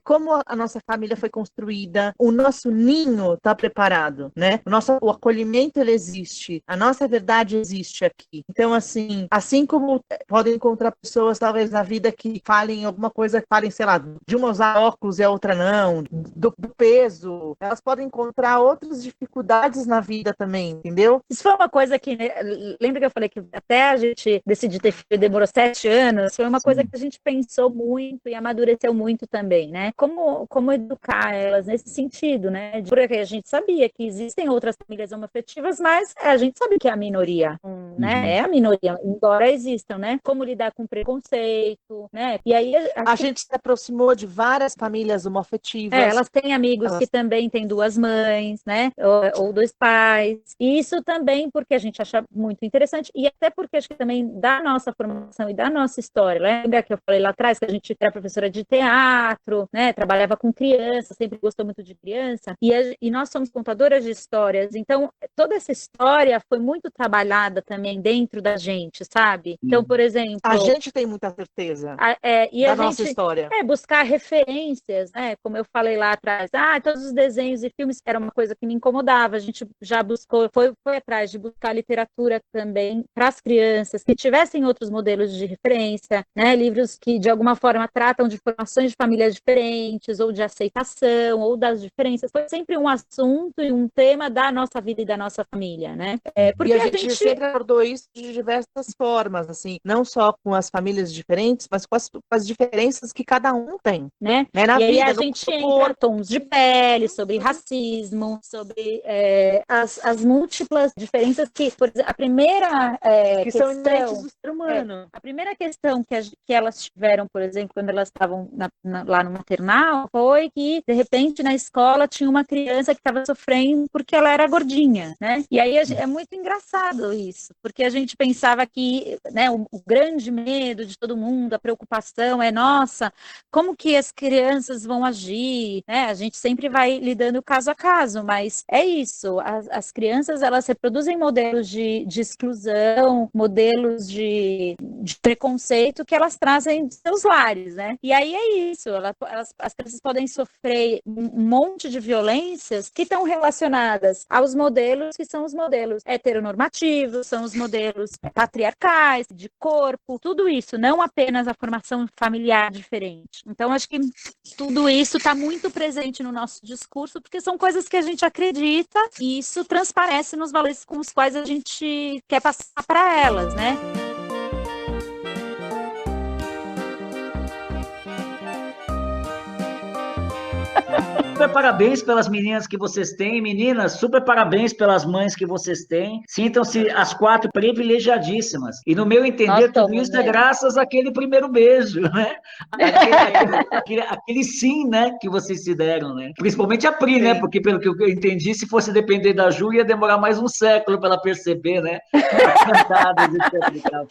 como a nossa família foi construída. O nosso ninho está preparado, né? O acolhimento, ele existe. A nossa verdade existe aqui. Então, assim como podem encontrar pessoas, talvez, na vida que falem alguma coisa, sei lá, de uma usar óculos e a outra não, do peso, elas podem encontrar outras dificuldades na vida também, entendeu? Isso foi uma coisa que, lembra que eu falei que até a gente decidir ter filho demorou 7 anos? Foi uma coisa que a gente pensou muito e amadureceu muito também, né? Como educar elas nesse sentido, né? Porque a gente sabia que existem outras famílias homoafetivas, mas a gente sabe que é a minoria, né? É a minoria, embora existam, né? Como lidar com preconceito, né? E aí a gente se aproximou de várias famílias homoafetivas. Elas têm amigos que também têm 2 mães, né? Ou 2 pais. E isso também porque a gente acha muito interessante e até porque acho que também da nossa formação e da nossa história. Lembra que eu falei lá atrás que a gente era professora de teatro, né? Trabalhava com crianças, sempre gostou muito de criança. E nós somos contadoras de histórias. Então, toda essa história foi muito trabalhada também dentro da gente, sabe? Então, por exemplo... A gente tem muita certeza da nossa história. Buscar referências, né? Como eu falei lá atrás. Todos os desenhos e filmes era uma coisa que me incomodava. A gente já buscou, foi atrás de buscar literatura também para as crianças que tivessem outros modelos de referência, né? Livros que, de alguma forma, tratam de formações de famílias diferentes, ou de aceitação, ou das diferenças. Foi sempre um assunto e um tema da nossa vida e da nossa família, né? Porque a gente sempre abordou isso de diversas formas, assim, não só com as famílias diferentes, mas com as diferenças que cada um tem, né? Na E aí vida, a gente entra tons de pele, sobre racismo, sobre as múltiplas diferenças que, por exemplo, a primeira que questão, são inerentes do ser humano. a primeira questão que elas tiveram, por exemplo, quando elas estavam lá no maternal, foi que, de repente, na escola tinha uma criança que estava sofrendo porque ela era gordinha, né? E aí é muito engraçado isso, porque a gente pensava que, né, o grande medo de todo mundo, a preocupação é, nossa, como que as crianças vão agir, né? A gente sempre vai lidando caso a caso, mas é isso, as crianças, elas reproduzem modelos de exclusão, modelos de preconceito que elas trazem de seus lares, né? E aí é isso, as crianças podem sofrer um monte de violências que estão relacionadas aos modelos que são os modelos heteronormativos, são os modelos patriarcais, de corpo, tudo isso, não apenas a formação familiar diferente. Então, acho que tudo isso está muito presente no nosso discurso, porque são coisas que a gente acredita e isso transparece nos valores com os quais a gente quer passar para elas, né? Super parabéns pelas meninas que vocês têm. Meninas, super parabéns pelas mães que vocês têm. Sintam-se as 4 privilegiadíssimas. E no meu entender, tudo isso é graças àquele primeiro beijo, né? Aquele sim, né, que vocês se deram, né? Principalmente a Pri, né? Porque pelo que eu entendi, se fosse depender da Ju, ia demorar mais um século para ela perceber, né? As cantadas, etc.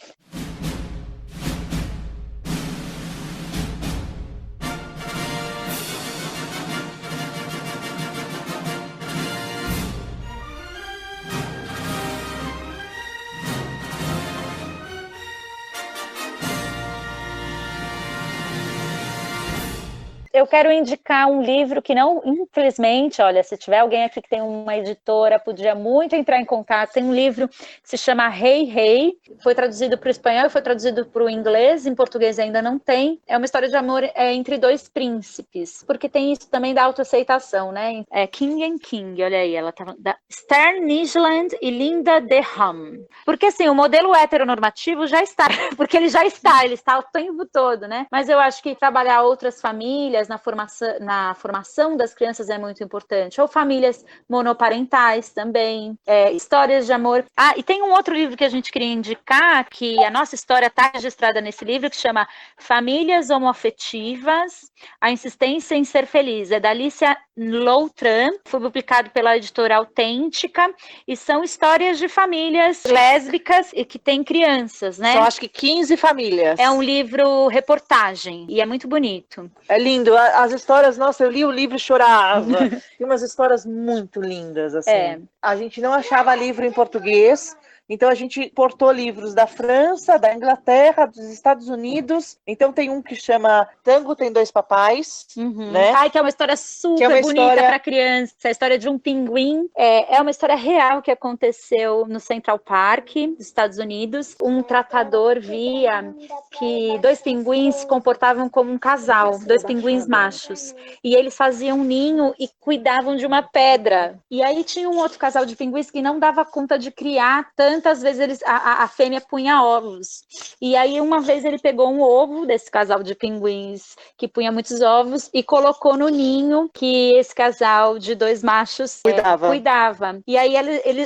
Eu quero indicar um livro que não, infelizmente, olha, se tiver alguém aqui que tem uma editora, podia muito entrar em contato. Tem um livro que se chama Hey Hey, foi traduzido para o espanhol e foi traduzido para o inglês, em português ainda não tem. É uma história de amor entre 2 príncipes, porque tem isso também da autoaceitação, né? É King and King, olha aí, ela tá da Stern Nijland e Linda de Ham. Porque assim, o modelo heteronormativo já está, porque ele está o tempo todo, né? Mas eu acho que trabalhar outras famílias na formação das crianças é muito importante, ou famílias monoparentais também, histórias de amor. E tem um outro livro que a gente queria indicar, que a nossa história está registrada nesse livro, que chama Famílias Homoafetivas, a Insistência em Ser Feliz, é da Alicia Loutran, foi publicado pela editora Autêntica, e são histórias de famílias lésbicas e que têm crianças, né? São acho que 15 famílias. É um livro reportagem, e é muito bonito. É lindo, as histórias, nossa, eu li o livro e chorava. Tem umas histórias muito lindas, assim. A gente não achava livro em português, então a gente importou livros da França, da Inglaterra, dos Estados Unidos. Então tem um que chama Tango Tem 2 Papais, né? Que é uma história super bonita para criança. A história de um pinguim. É uma história real que aconteceu no Central Park, dos Estados Unidos. Um tratador via que 2 pinguins se comportavam como um casal, 2 pinguins machos. E eles faziam um ninho e cuidavam de uma pedra. E aí tinha um outro casal de pinguins que não dava conta de criar tantas vezes a fêmea punha ovos. E aí uma vez ele pegou um ovo desse casal de pinguins que punha muitos ovos e colocou no ninho que esse casal de 2 machos cuidava. E aí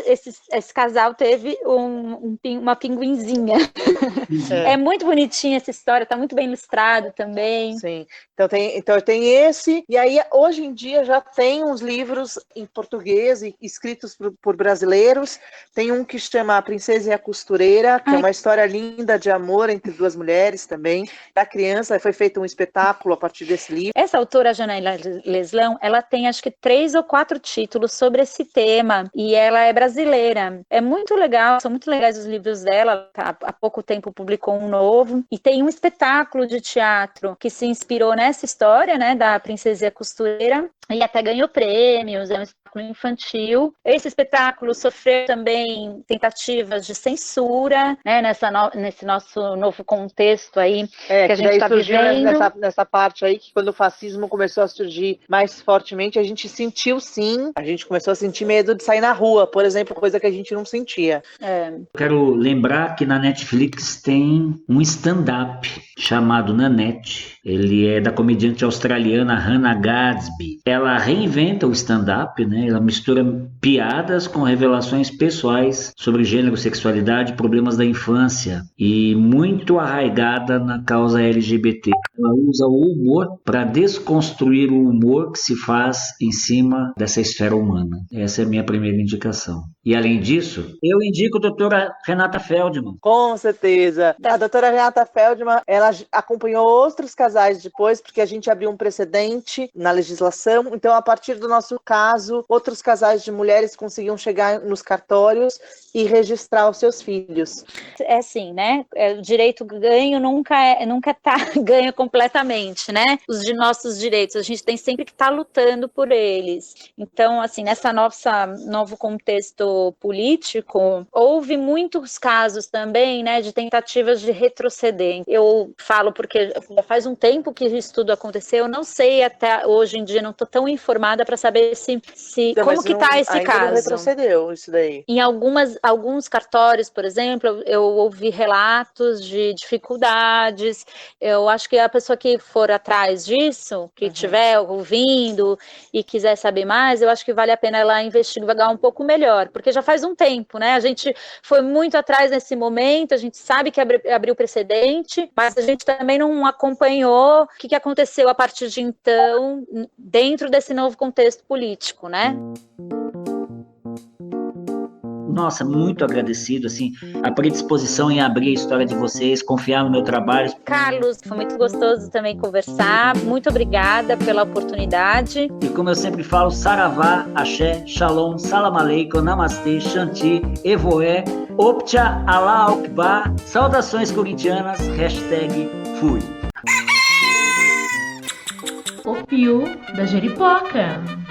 esse casal teve uma pinguinzinha. É muito bonitinha essa história, tá muito bem ilustrado também. Sim. Então tem esse, e aí hoje em dia já tem uns livros em português escritos por brasileiros. Tem um que chama A Princesa e a Costureira, que é uma história linda de amor entre 2 mulheres também. Da criança, foi feito um espetáculo a partir desse livro. Essa autora, Janaína Leslão, ela tem acho que 3 ou 4 títulos sobre esse tema, e ela é brasileira. É muito legal, são muito legais os livros dela. Há pouco tempo publicou um novo, e tem um espetáculo de teatro que se inspirou nessa história, né, da Princesa e a Costureira, e até ganhou prêmios, é um espetáculo infantil. Esse espetáculo sofreu também tentativa tentativas de censura, né, nesse nosso novo contexto aí que a gente está surgiu vivendo. nessa parte aí que quando o fascismo começou a surgir mais fortemente, a gente sentiu sim, a gente começou a sentir medo de sair na rua, por exemplo, coisa que a gente não sentia. Quero lembrar que na Netflix tem um stand-up chamado Nanette. Ele é da comediante australiana Hannah Gadsby. Ela reinventa o stand-up, né? Ela mistura piadas com revelações pessoais sobre gênero, sexualidade, problemas da infância e muito arraigada na causa LGBT. Ela usa o humor para desconstruir o humor que se faz em cima dessa esfera humana. Essa é a minha primeira indicação. E além disso, eu indico a doutora Renata Feldman. Com certeza. A doutora Renata Feldman, ela acompanhou outros casais depois, porque a gente abriu um precedente na legislação. Então, a partir do nosso caso, outros casais de mulheres conseguiam chegar nos cartórios e registrar os seus filhos. É assim, né? O direito ganho nunca tá ganho completamente, né? Os de nossos direitos, a gente tem sempre que estar lutando por eles. Então, assim, nessa novo contexto político, houve muitos casos também, né, de tentativas de retroceder. Eu falo porque já faz um tempo que isso tudo aconteceu, eu não sei até hoje em dia, não estou tão informada para saber se Não, como que está esse ainda caso. Não retrocedeu isso daí. Em alguns cartórios, por exemplo, eu ouvi relatos de dificuldades. Eu acho que a pessoa que for atrás disso, que estiver ouvindo e quiser saber mais, eu acho que vale a pena ela investigar um pouco melhor, porque já faz um tempo, né? A gente foi muito atrás nesse momento, a gente sabe que abriu precedente, mas a gente também não acompanhou o que aconteceu a partir de então, dentro desse novo contexto político, né? Nossa, muito agradecido, assim, a predisposição em abrir a história de vocês, confiar no meu trabalho. Carlos, foi muito gostoso também conversar, muito obrigada pela oportunidade. E como eu sempre falo, Saravá, Axé, Shalom, Salam Aleikum, Namastê, Shanti, Evoé, Optia, Allah Akbar, saudações corintianas, #fui. O Pio da Jeripoca.